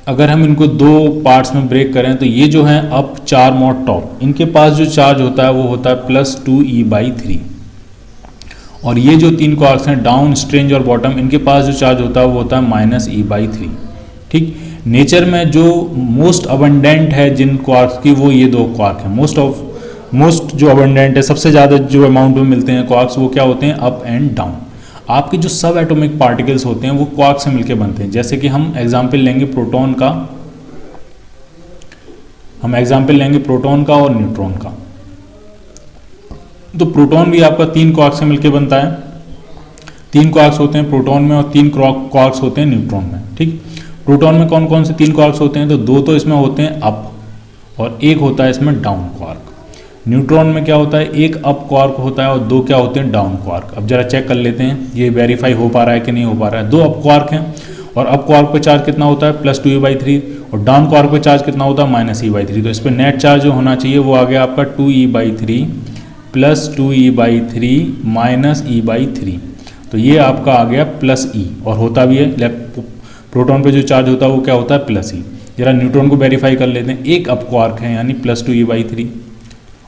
अगर हम इनको 2 पार्ट्स में ब्रेक करें तो ये जो है अप, चार्म और टॉप, इनके पास जो चार्ज होता है वो होता है +2e/3, और ये जो 3 क्वार्क्स हैं डाउन, स्ट्रेंज और बॉटम, इनके पास जो चार्ज होता है वो होता है -e/3। ठीक। नेचर में जो मोस्ट अबंडेंट है जिन क्वार्क्स की वो ये 2 क्वार्क हैं। मोस्ट जो अबंडेंट है, सबसे ज़्यादा जो अमाउंट में मिलते हैं क्वार्क्स, वो क्या होते हैं, अप एंड डाउन। आपके जो सब एटॉमिक पार्टिकल्स होते हैं वो क्वार्क से मिलकर बनते हैं। जैसे कि हम एग्जाम्पल लेंगे प्रोटॉन का, और न्यूट्रॉन का। तो प्रोटॉन भी आपका 3 क्वार्क से मिलकर बनता है। 3 क्वार्क्स होते हैं प्रोटॉन में और 3 क्वार्क्स होते हैं न्यूट्रॉन में। ठीक। प्रोटॉन में कौन कौन से 3 क्वार्क्स होते हैं, तो 2 तो इसमें होते हैं अप और 1 होता है इसमें डाउन क्वार्क। न्यूट्रॉन में क्या होता है, 1 अप क्वार्क होता है और 2 क्या होते हैं, डाउन क्वार्क। अब जरा चेक कर लेते हैं ये वेरीफाई हो पा रहा है कि नहीं हो पा रहा है। 2 अप क्वार्क हैं और अप क्वार्क पे चार्ज कितना होता है, +2e/3, और डाउन क्वार्क पे चार्ज कितना होता है, -e/3। तो इस पर नेट चार्ज जो होना चाहिए वो आ गया आपका 2e/3 +2e/3 -e/3। तो ये आपका आ गया +e, और होता भी है। प्रोटॉन पे जो चार्ज होता है वो क्या होता है, +e। जरा न्यूट्रॉन को वेरीफाई कर लेते हैं। 1 अप क्वार्क है यानी +2e/3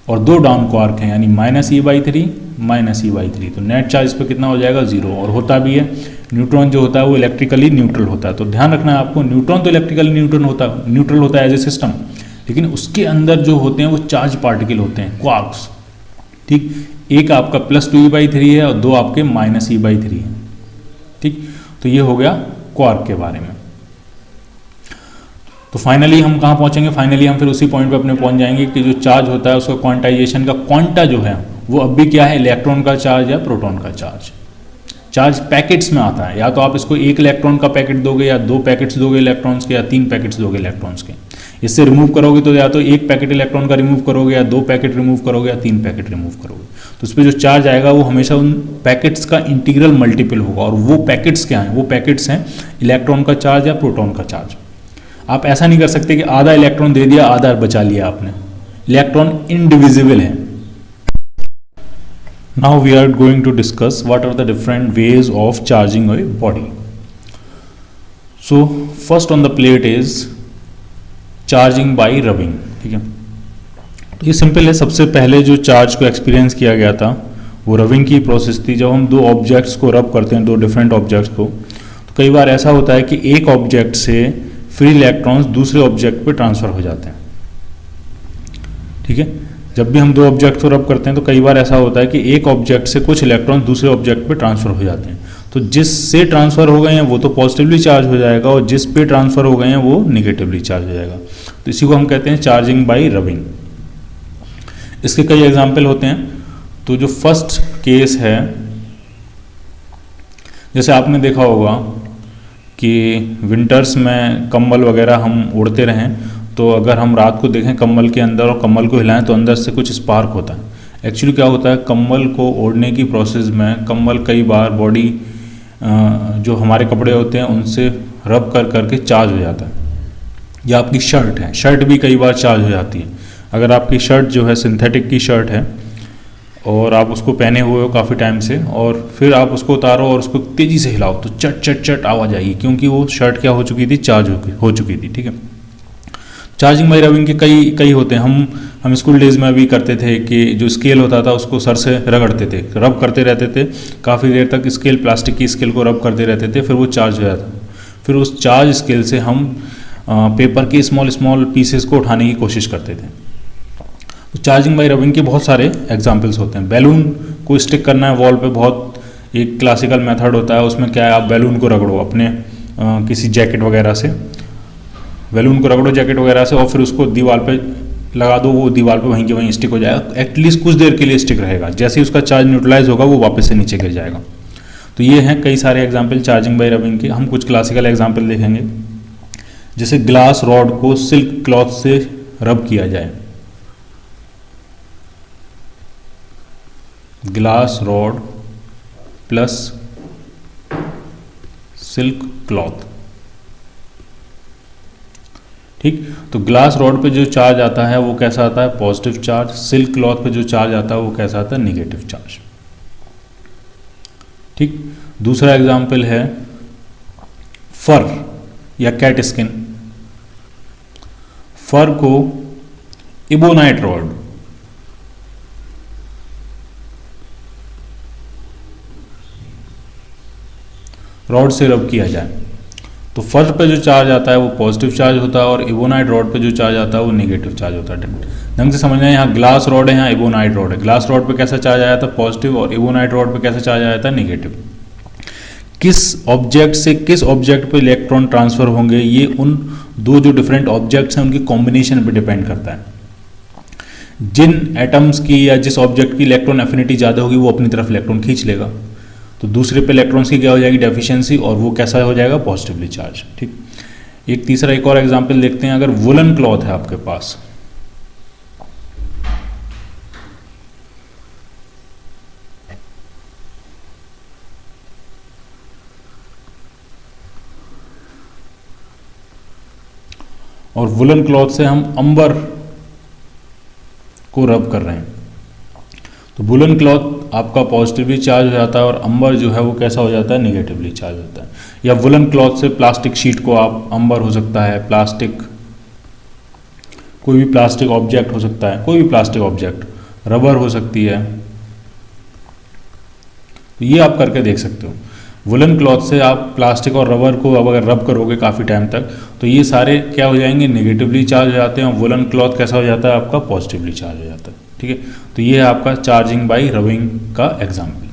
और 2 डाउन क्वार्क हैं यानी -e/3 तो नेट चार्ज पे कितना हो जाएगा, 0, और होता भी है। न्यूट्रॉन जो होता है वो इलेक्ट्रिकली न्यूट्रल होता है। तो ध्यान रखना है आपको, न्यूट्रॉन तो इलेक्ट्रिकली न्यूट्रल होता है एज ए सिस्टम, लेकिन उसके अंदर जो होते हैं वो चार्ज पार्टिकल होते हैं, क्वार्क्स। ठीक। 1 आपका +2e/3 है और 2 आपके -e/3 है। ठीक। तो ये हो गया क्वार्क के बारे में। तो फाइनली हम कहाँ पहुँचेंगे, फाइनली हम फिर उसी पॉइंट पे अपने पहुँच जाएंगे कि जो चार्ज होता है उसका क्वांटाइजेशन का क्वांटा जो है वो अब भी क्या है, इलेक्ट्रॉन का चार्ज या प्रोटॉन का चार्ज। चार्ज पैकेट्स में आता है, या तो आप इसको 1 इलेक्ट्रॉन का पैकेट दोगे, या 2 पैकेट्स दोगे इलेक्ट्रॉन्स के, या 3 पैकेट्स दोगे इलेक्ट्रॉन्स के। इससे रिमूव करोगे तो या तो 1 पैकेट इलेक्ट्रॉन का रिमूव करोगे, या 2 पैकेट रिमूव करोगे, या 3 पैकेट रिमूव करोगे। तो उस पर जो चार्ज आएगा वो हमेशा उन पैकेट्स का इंटीग्रल मल्टीपल होगा। और वो पैकेट्स क्या हैं, वो पैकेट्स हैं इलेक्ट्रॉन का चार्ज या प्रोटॉन का चार्ज। आप ऐसा नहीं कर सकते कि आधा इलेक्ट्रॉन दे दिया आधा बचा लिया आपने। इलेक्ट्रॉन इनडिविजिबल है। Now we are going to discuss what are the different ways of charging a body. So first on the plate is charging by rubbing. ठीक है। तो ये सिंपल है। सबसे पहले जो चार्ज को एक्सपीरियंस किया गया था वो रबिंग की प्रोसेस थी। जब हम 2 ऑब्जेक्ट्स को रब करते हैं, 2 डिफरेंट ऑब्जेक्ट्स को, तो कई बार ऐसा होता है कि एक ऑब्जेक्ट से फ्री इलेक्ट्रॉन्स दूसरे ऑब्जेक्ट पे ट्रांसफ़र हो जाते हैं। ठीक है। जब भी हम 2 ऑब्जेक्ट को रब करते हैं तो कई बार ऐसा होता है कि एक ऑब्जेक्ट से कुछ इलेक्ट्रॉन्स दूसरे ऑब्जेक्ट पे ट्रांसफ़र हो जाते हैं। तो जिससे ट्रांसफ़र हो गए हैं वो तो पॉजिटिवली चार्ज हो जाएगा, और जिस पे ट्रांसफ़र हो गए हैं वो निगेटिवली चार्ज हो जाएगा। तो इसी को हम कहते हैं चार्जिंग बाय रबिंग। इसके कई एग्जाम्पल होते हैं। तो जो फर्स्ट केस है, जैसे आपने देखा होगा कि विंटर्स में कंबल वगैरह हम ओढ़ते रहें, तो अगर हम रात को देखें कंबल के अंदर और कंबल को हिलाएं तो अंदर से कुछ स्पार्क होता है। एक्चुअली क्या होता है, कंबल को ओढ़ने की प्रोसेस में कंबल कई बार बॉडी जो हमारे कपड़े होते हैं उनसे रब कर करके चार्ज हो जाता है। या आपकी शर्ट है, शर्ट भी कई बार चार्ज हो जाती है। अगर आपकी शर्ट जो है सिंथेटिक की शर्ट है और आप उसको पहने हुए हो काफ़ी टाइम से, और फिर आप उसको उतारो और उसको तेज़ी से हिलाओ तो चट चट चट आवाज़ आएगी, क्योंकि वो शर्ट क्या हो चुकी थी, चार्ज हो चुकी थी। ठीक है। चार्जिंग बाई रबिंग के कई कई होते हैं। हम स्कूल डेज में भी करते थे कि जो स्केल होता था उसको सर से रगड़ते थे, रब करते रहते थे काफ़ी देर तक, स्केल प्लास्टिक की स्केल को रब करते रहते थे, फिर वो चार्ज हो जाता। फिर उस चार्ज स्केल से हम पेपर के स्मॉल स्मॉल पीसेस को उठाने की कोशिश करते थे। तो चार्जिंग बाई रबिंग के बहुत सारे एग्जाम्पल्स होते हैं। बैलून को स्टिक करना है वॉल पे, बहुत एक क्लासिकल मेथड होता है। उसमें क्या है, आप बैलून को रगड़ो अपने किसी जैकेट वगैरह से, बैलून को रगड़ो जैकेट वगैरह से, और फिर उसको दीवार पे लगा दो, वो दीवार पे वहीं के वहीं स्टिक हो जाएगा। एटलीस्ट कुछ देर के लिए स्टिक रहेगा, जैसे ही उसका चार्ज न्यूट्रलाइज होगा वो वापस से नीचे गिर जाएगा। तो ये हैं कई सारे एग्जाम्पल चार्जिंग बाई रबिंग के। हम कुछ क्लासिकल एग्जाम्पल देखेंगे, जैसे ग्लास रॉड को सिल्क क्लॉथ से रब किया जाए। Glass rod plus silk cloth, ठीक। तो ग्लास रॉड पे जो चार्ज आता है वो कैसा आता है, पॉजिटिव चार्ज। सिल्क क्लॉथ पे जो चार्ज आता है वो कैसा आता है, निगेटिव चार्ज, ठीक। दूसरा एग्जाम्पल है फर या कैट स्किन। फर को इबोनाइट रॉड से रब किया जाए, तो फर पे जो चार्ज आता है वो पॉजिटिव चार्ज होता है, और इबोनाइट रॉड पे जो चार्ज आता है वो नेगेटिव चार्ज होता है। ढंग से समझना है, यहाँ ग्लास रॉड है, यहाँ इबोनाइट रॉड है। ग्लास रॉड पे कैसा चार्ज आया था, पॉजिटिव, और इबोनाइट रॉड पे कैसा चार्ज आया था, नेगेटिव। किस ऑब्जेक्ट से किस ऑब्जेक्ट पे इलेक्ट्रॉन ट्रांसफर होंगे, ये उन दो जो डिफरेंट ऑब्जेक्ट्स हैं उनकी कॉम्बिनेशन पे डिपेंड करता है। जिन एटम्स की या जिस ऑब्जेक्ट की इलेक्ट्रॉन एफिनिटी ज़्यादा होगी वो अपनी तरफ इलेक्ट्रॉन खींच लेगा, तो दूसरे पे इलेक्ट्रॉन्स की क्या हो जाएगी, डेफिशिएंसी, और वो कैसा हो जाएगा, पॉजिटिवली चार्ज, ठीक। एक तीसरा एक और एग्जांपल देखते हैं। अगर वुलन क्लॉथ है आपके पास, और वुलन क्लॉथ से हम अंबर को रब कर रहे हैं, तो वुलन क्लॉथ आपका पॉजिटिवली चार्ज हो जाता है, और अंबर जो है वो कैसा हो जाता है, निगेटिवली चार्ज होता है। या वुलन क्लॉथ से प्लास्टिक शीट को आप, अंबर हो सकता है, प्लास्टिक, कोई भी प्लास्टिक ऑब्जेक्ट हो सकता है, कोई भी प्लास्टिक ऑब्जेक्ट, रबर हो सकती है, तो ये आप करके देख सकते हो। वुलन क्लॉथ से आप प्लास्टिक और रबर को अब अगर रब करोगे काफ़ी टाइम तक, तो ये सारे क्या हो जाएंगे, नेगेटिवली चार्ज हो जाते हैं, और वुलन क्लॉथ कैसा हो जाता है आपका, पॉजिटिवली चार्ज हो जाता है, ठीक है। तो ये है आपका चार्जिंग बाई रबिंग का एग्जाम्पल।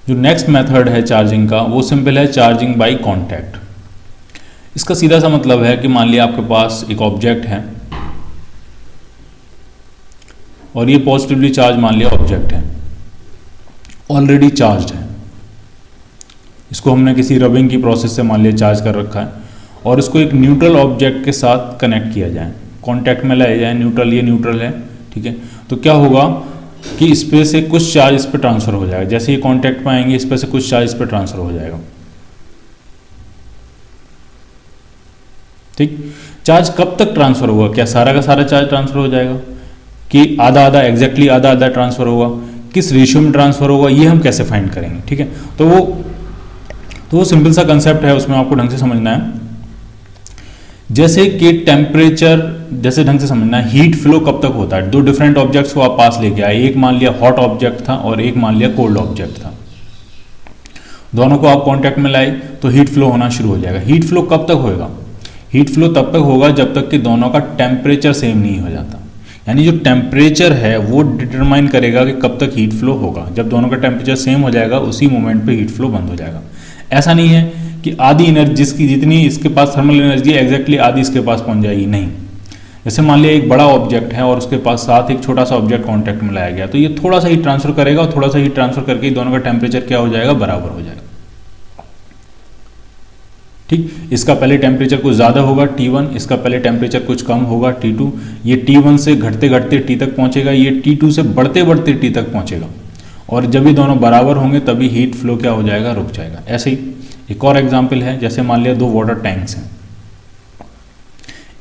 जो नेक्स्ट मेथड है चार्जिंग का वो सिंपल है, चार्जिंग बाई कॉन्टैक्ट। इसका सीधा सा मतलब है कि मान लिया आपके पास एक ऑब्जेक्ट है और ये पॉजिटिवली चार्ज मान लिया ऑब्जेक्ट है, ऑलरेडी चार्ज है, इसको हमने किसी रबिंग की प्रोसेस से मान लिया चार्ज कर रखा है, और इसको एक न्यूट्रल ऑब्जेक्ट के साथ कनेक्ट किया जाए, कॉन्टैक्ट में लाया जाए, न्यूट्रल, ये न्यूट्रल है, ठीक है। तो क्या होगा कि इस पे से कुछ चार्ज इस पे ट्रांसफर हो जाएगा, जैसे ये कॉन्टैक्ट में आएंगे इस पे से कुछ चार्ज इस पे ट्रांसफर हो जाएगा, ठीक। चार्ज कब तक ट्रांसफर होगा, क्या सारा का सारा चार्ज ट्रांसफर हो जाएगा, कि आधा आधा, एग्जैक्टली आधा आधा ट्रांसफर होगा, किस रेशियो में ट्रांसफर होगा, ये हम कैसे फाइंड करेंगे, ठीक है। तो वो सिंपल सा कंसेप्ट है, उसमें आपको ढंग से समझना है। जैसे कि टेम्परेचर, जैसे ढंग से समझना है, हीट फ्लो कब तक होता है, दो डिफरेंट ऑब्जेक्ट्स को आप पास लेके आए, एक मान लिया हॉट ऑब्जेक्ट था और एक मान लिया कोल्ड ऑब्जेक्ट था, दोनों को आप कांटेक्ट में लाए तो हीट फ्लो होना शुरू हो जाएगा। हीट फ्लो कब तक होएगा, हीट फ्लो तब तक होगा जब तक कि दोनों का टेम्परेचर सेम नहीं हो जाता, यानी जो टेम्परेचर है वो डिटरमाइन करेगा कि कब तक हीट फ्लो होगा। जब दोनों का टेम्परेचर सेम हो जाएगा उसी मोमेंट पे हीट फ्लो बंद हो जाएगा। ऐसा नहीं है कि आधी एनर्जी, जिसकी जितनी इसके पास थर्मल एनर्जी है एग्जैक्टली आधी इसके पास पहुंच जाएगी, नहीं। जैसे मान लिया एक बड़ा ऑब्जेक्ट है और उसके पास साथ एक छोटा सा ऑब्जेक्ट कॉन्टैक्ट में लाया गया, तो ये थोड़ा सा हीट ट्रांसफर करेगा और थोड़ा सा हीट ट्रांसफर करके दोनों का टेम्परेचर क्या हो जाएगा, बराबर हो जाएगा, ठीक। इसका पहले टेम्परेचर कुछ ज़्यादा होगा T1, इसका पहले टेम्परेचर कुछ कम होगा T2, ये T1 से घटते घटते T तक पहुंचेगा, ये T2 से बढ़ते बढ़ते T तक पहुंचेगा, और जब ये दोनों बराबर होंगे तभी हीट फ्लो क्या हो जाएगा, रुक जाएगा। ऐसे ही एक और एग्जाम्पल है, जैसे मान लिया दो वाटर टैंक्स हैं,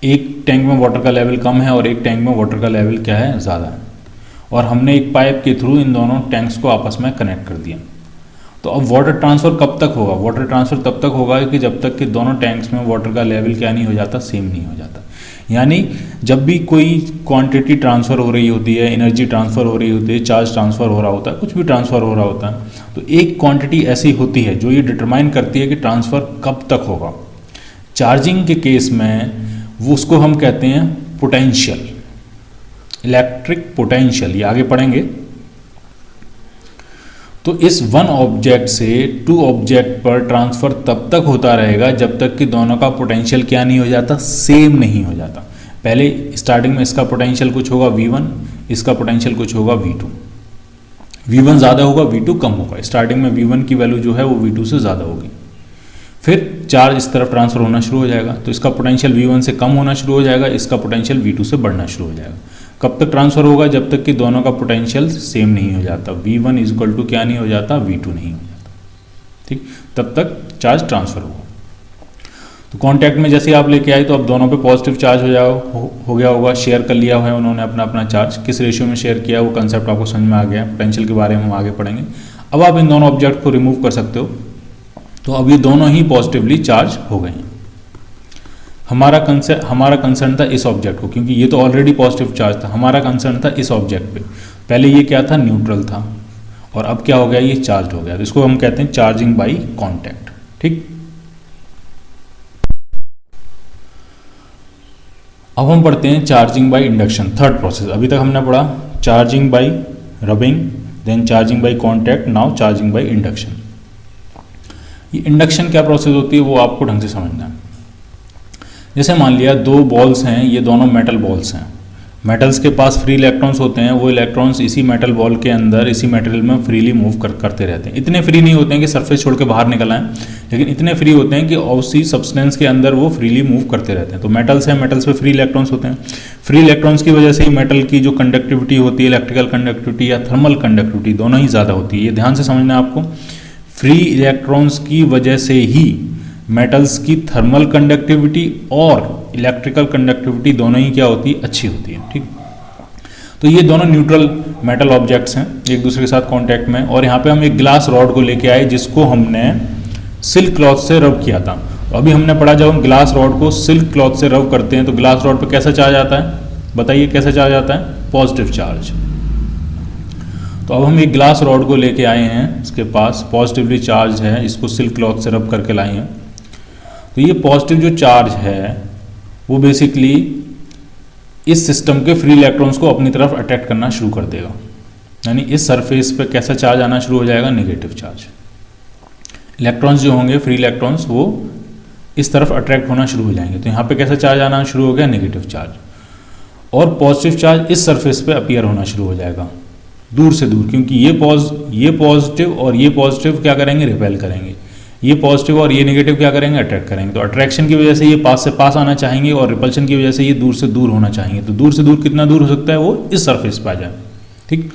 एक टैंक में वाटर का लेवल कम है और एक टैंक में वाटर का लेवल क्या है, ज़्यादा है, और हमने एक पाइप के थ्रू इन दोनों टैंक्स को आपस में कनेक्ट कर दिया। तो अब वाटर ट्रांसफ़र कब तक होगा? वाटर ट्रांसफ़र तब तक होगा कि जब तक कि दोनों टैंक्स में वाटर का लेवल क्या नहीं हो जाता, सेम नहीं हो जाता। यानी जब भी कोई क्वांटिटी ट्रांसफ़र हो रही होती है, एनर्जी ट्रांसफ़र हो रही होती है, चार्ज ट्रांसफ़र हो रहा होता है, कुछ भी ट्रांसफ़र हो रहा होता है, तो एक क्वांटिटी ऐसी होती है जो ये डिटरमाइन करती है कि ट्रांसफ़र कब तक होगा। चार्जिंग के केस में वो उसको हम कहते हैं पोटेंशियल, इलेक्ट्रिक पोटेंशियल, ये आगे पढ़ेंगे। तो इस वन ऑब्जेक्ट से टू ऑब्जेक्ट पर ट्रांसफ़र तब तक होता रहेगा जब तक कि दोनों का पोटेंशियल क्या नहीं हो जाता, सेम नहीं हो जाता। पहले स्टार्टिंग में इसका पोटेंशियल कुछ होगा V1, इसका पोटेंशियल कुछ होगा V2। V1 ज़्यादा होगा, V2 कम होगा। स्टार्टिंग में V1 की वैल्यू जो है वो V2 से ज़्यादा होगी। फिर चार्ज इस तरफ ट्रांसफ़र होना शुरू हो जाएगा, तो इसका पोटेंशियल V1 से कम होना शुरू हो जाएगा, इसका पोटेंशियल V2 से बढ़ना शुरू हो जाएगा। कब तक ट्रांसफ़र होगा? जब तक कि दोनों का पोटेंशियल सेम नहीं हो जाता, V1 इक्वल टू क्या नहीं हो जाता, V2 नहीं हो जाता। ठीक, तब तक चार्ज ट्रांसफ़र होगा। तो कॉन्टैक्ट में जैसे आप लेके आए तो अब दोनों पे पॉजिटिव चार्ज हो गया होगा, शेयर कर लिया है उन्होंने अपना अपना चार्ज। किस रेशियो में शेयर किया वो कंसेप्ट आपको समझ में आ गया। पोटेंशियल के बारे में हम आगे पढ़ेंगे। अब आप इन दोनों ऑब्जेक्ट को रिमूव कर सकते हो। तो अब ये दोनों ही पॉजिटिवली चार्ज हो गए हैं। हमारा कंसर्न था इस ऑब्जेक्ट को, क्योंकि ये तो ऑलरेडी पॉजिटिव चार्ज था। हमारा कंसर्न था इस ऑब्जेक्ट पे। पहले ये क्या था, न्यूट्रल था, और अब क्या हो गया, ये चार्ज हो गया। तो इसको हम कहते हैं चार्जिंग बाई कॉन्टैक्ट। ठीक, अब हम पढ़ते हैं charging by induction, third process. अभी तक हमने पढ़ा charging by rubbing, then charging by contact, now charging by induction. ये इंडक्शन क्या प्रोसेस होती है वो आपको ढंग से समझना है। जैसे मान लिया दो बॉल्स हैं, ये दोनों मेटल बॉल्स हैं। मेटल्स के पास फ्री इलेक्ट्रॉन्स होते हैं, वो इलेक्ट्रॉन्स इसी मेटल बॉल के अंदर, इसी मटेरियल में फ्रीली मूव करते रहते हैं। इतने फ्री नहीं होते हैं कि सरफेस छोड़ के बाहर निकल आएं, लेकिन इतने फ्री होते हैं कि उसी सब्सटेंस के अंदर वो फ्रीली मूव करते रहते हैं। तो मेटल्स हैं, मेटल्स पे फ्री इलेक्ट्रॉन्स होते हैं। फ्री इलेक्ट्रॉन्स की वजह से ही मेटल की जो कंडक्टिविटी होती है, इलेक्ट्रिकल कंडक्टिविटी या थर्मल कंडक्टिविटी, दोनों ही ज़्यादा होती है। ये ध्यान से समझना है आपको। फ्री इलेक्ट्रॉन्स की वजह से ही मेटल्स की थर्मल कंडक्टिविटी और इलेक्ट्रिकल कंडक्टिविटी दोनों ही क्या होती है, अच्छी होती है। ठीक, तो ये दोनों न्यूट्रल मेटल ऑब्जेक्ट्स हैं, एक दूसरे के साथ कांटेक्ट में। और यहाँ पे हम एक ग्लास रॉड को लेके आए जिसको हमने सिल्क क्लॉथ से रब किया था। तो अभी हमने पढ़ा जब हम ग्लास रॉड को सिल्क क्लॉथ से रब करते हैं तो ग्लास रॉड पे कैसा चार्ज आता है, बताइए कैसा चार्ज आता है, पॉजिटिव चार्ज। तो अब हम एक ग्लास रॉड को लेके आए हैं, इसके पास पॉजिटिवली चार्ज है, इसको सिल्क क्लॉथ से रब करके लाए हैं। तो ये पॉजिटिव जो चार्ज है वो बेसिकली इस सिस्टम के फ्री इलेक्ट्रॉन्स को अपनी तरफ अट्रैक्ट करना शुरू कर देगा। यानी इस सरफेस पे कैसा चार्ज आना शुरू हो जाएगा, नेगेटिव चार्ज। इलेक्ट्रॉन्स जो होंगे, फ्री इलेक्ट्रॉन्स, वो इस तरफ अट्रैक्ट होना शुरू हो जाएंगे। तो यहाँ पे कैसा चार्ज आना शुरू हो गया, नेगेटिव चार्ज। और पॉजिटिव चार्ज इस सरफेस पे अपीयर होना शुरू हो जाएगा दूर से दूर, क्योंकि ये पॉजिटिव और ये पॉजिटिव क्या करेंगे, रिपेल करेंगे। ये पॉजिटिव और ये नेगेटिव क्या करेंगे, अट्रैक्ट करेंगे। तो अट्रैक्शन की वजह से ये पास से पास आना चाहेंगे और रिपल्शन की वजह से ये दूर से दूर होना चाहेंगे। तो दूर से दूर कितना दूर हो सकता है, वो इस सरफेस पे आ जाए। ठीक,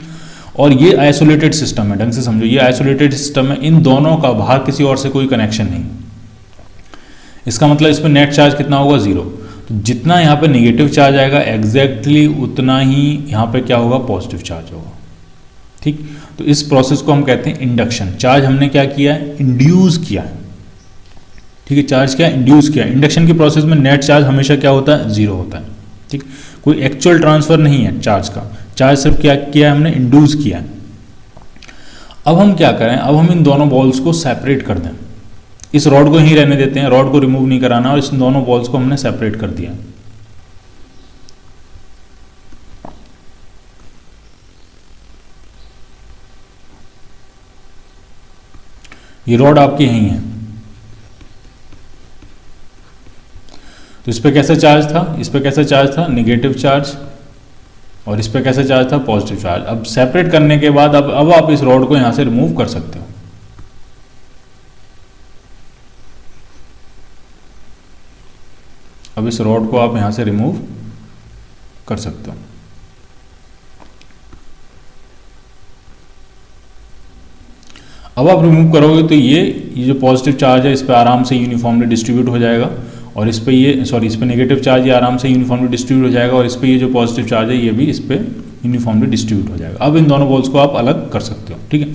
और ये आइसोलेटेड सिस्टम है, ढंग से समझो, ये आइसोलेटेड सिस्टम है। इन दोनों का बाहर किसी और से कोई कनेक्शन नहीं। इसका मतलब इस पर नेट चार्ज कितना होगा, 0। तो जितना यहाँ पे नेगेटिव चार्ज आएगा एग्जैक्टली उतना ही यहाँ पे क्या होगा, पॉजिटिव चार्ज होगा। ठीक, तो इस प्रोसेस को हम कहते हैं इंडक्शन। चार्ज हमने क्या किया है, इंड्यूस किया है। ठीक है, चार्ज क्या, इंड्यूस किया। इंडक्शन की प्रोसेस में नेट चार्ज हमेशा क्या होता है, 0 होता है। ठीक, कोई एक्चुअल ट्रांसफर नहीं है चार्ज का, चार्ज सिर्फ क्या किया है हमने, इंड्यूस किया है। अब हम क्या करें, अब हम इन दोनों बॉल्स को सेपरेट कर दें। इस रॉड को ही रहने देते हैं, रॉड को रिमूव नहीं कराना, और इस दोनों बॉल्स को हमने सेपरेट कर दिया। ये रॉड आपकी यहीं है। तो इस पे कैसा चार्ज था, इस पे कैसा चार्ज था, नेगेटिव चार्ज, और इस पे कैसा चार्ज था, पॉजिटिव चार्ज। अब सेपरेट करने के बाद अब आप इस रॉड को यहां से रिमूव कर सकते हो। अब इस रॉड को आप यहां से रिमूव कर सकते हो। अब आप रिमूव करोगे तो ये जो पॉजिटिव चार्ज है इस पर आराम से यूनिफॉर्मली डिस्ट्रीब्यूट हो जाएगा, और इस पे इस पे नेगेटिव चार्ज ये आराम से यूनिफॉर्मली डिस्ट्रीब्यूट हो जाएगा, और इस पे ये जो पॉजिटिव चार्ज है ये भी इस पे यूनिफॉर्मली डिस्ट्रीब्यूट हो जाएगा। अब इन दोनों बॉल्स को आप अलग कर सकते हो। ठीक है,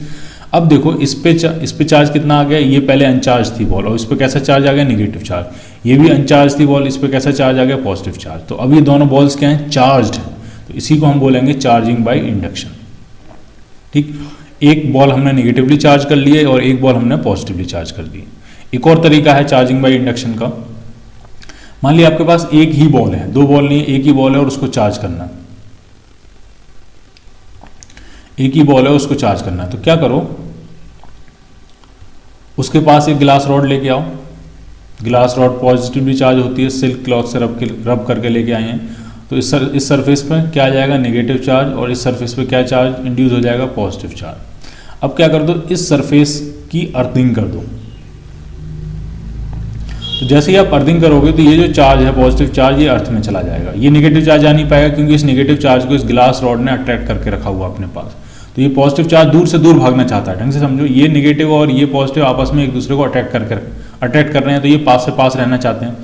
अब देखो इस पे चार्ज कितना आ गया, ये पहले अनचार्ज थी बॉल और इस पे कैसा चार्ज आ गया, नेगेटिव चार्ज। ये भी अनचार्ज थी बॉल, इस पे कैसा चार्ज आ गया, पॉजिटिव चार्ज। तो अब ये दोनों बॉल्स क्या हैं, चार्ज्ड हैं। तो इसी को हम बोलेंगे चार्जिंग बाय इंडक्शन। ठीक, एक बॉल हमने नेगेटिवली चार्ज कर लिए और एक बॉल हमने पॉजिटिवली चार्ज कर दी। एक और तरीका है चार्जिंग बाय इंडक्शन का। मान लिया आपके पास एक ही बॉल है, दो बॉल नहीं है, एक ही बॉल है और उसको चार्ज करना है। एक ही बॉल है, उसको चार्ज करना है। तो क्या करो, उसके पास एक ग्लास रॉड लेके आओ। ग्लास रॉड पॉजिटिवली चार्ज होती है, सिल्क क्लॉथ से रब करके लेके आए हैं। तो इस सरफेस पे क्या आ जाएगा, नेगेटिव चार्ज, और इस सरफेस पे क्या चार्ज इंड्यूस हो जाएगा, पॉजिटिव चार्ज। अब क्या कर दो, इस सरफेस की अर्थिंग कर दो। तो जैसे ही आप अर्थिंग करोगे तो ये जो चार्ज है, पॉजिटिव चार्ज, ये अर्थ में चला जाएगा। ये नेगेटिव चार्ज आ नहीं पाएगा क्योंकि इस नेगेटिव चार्ज को इस ग्लास रॉड ने अट्रैक्ट करके रखा हुआ अपने पास। तो ये पॉजिटिव चार्ज दूर से दूर भागना चाहता है। ढंग से समझो, ये नेगेटिव और ये पॉजिटिव आपस में एक दूसरे को अट्रैक्ट कर रहे हैं, तो ये पास से पास रहना चाहते हैं।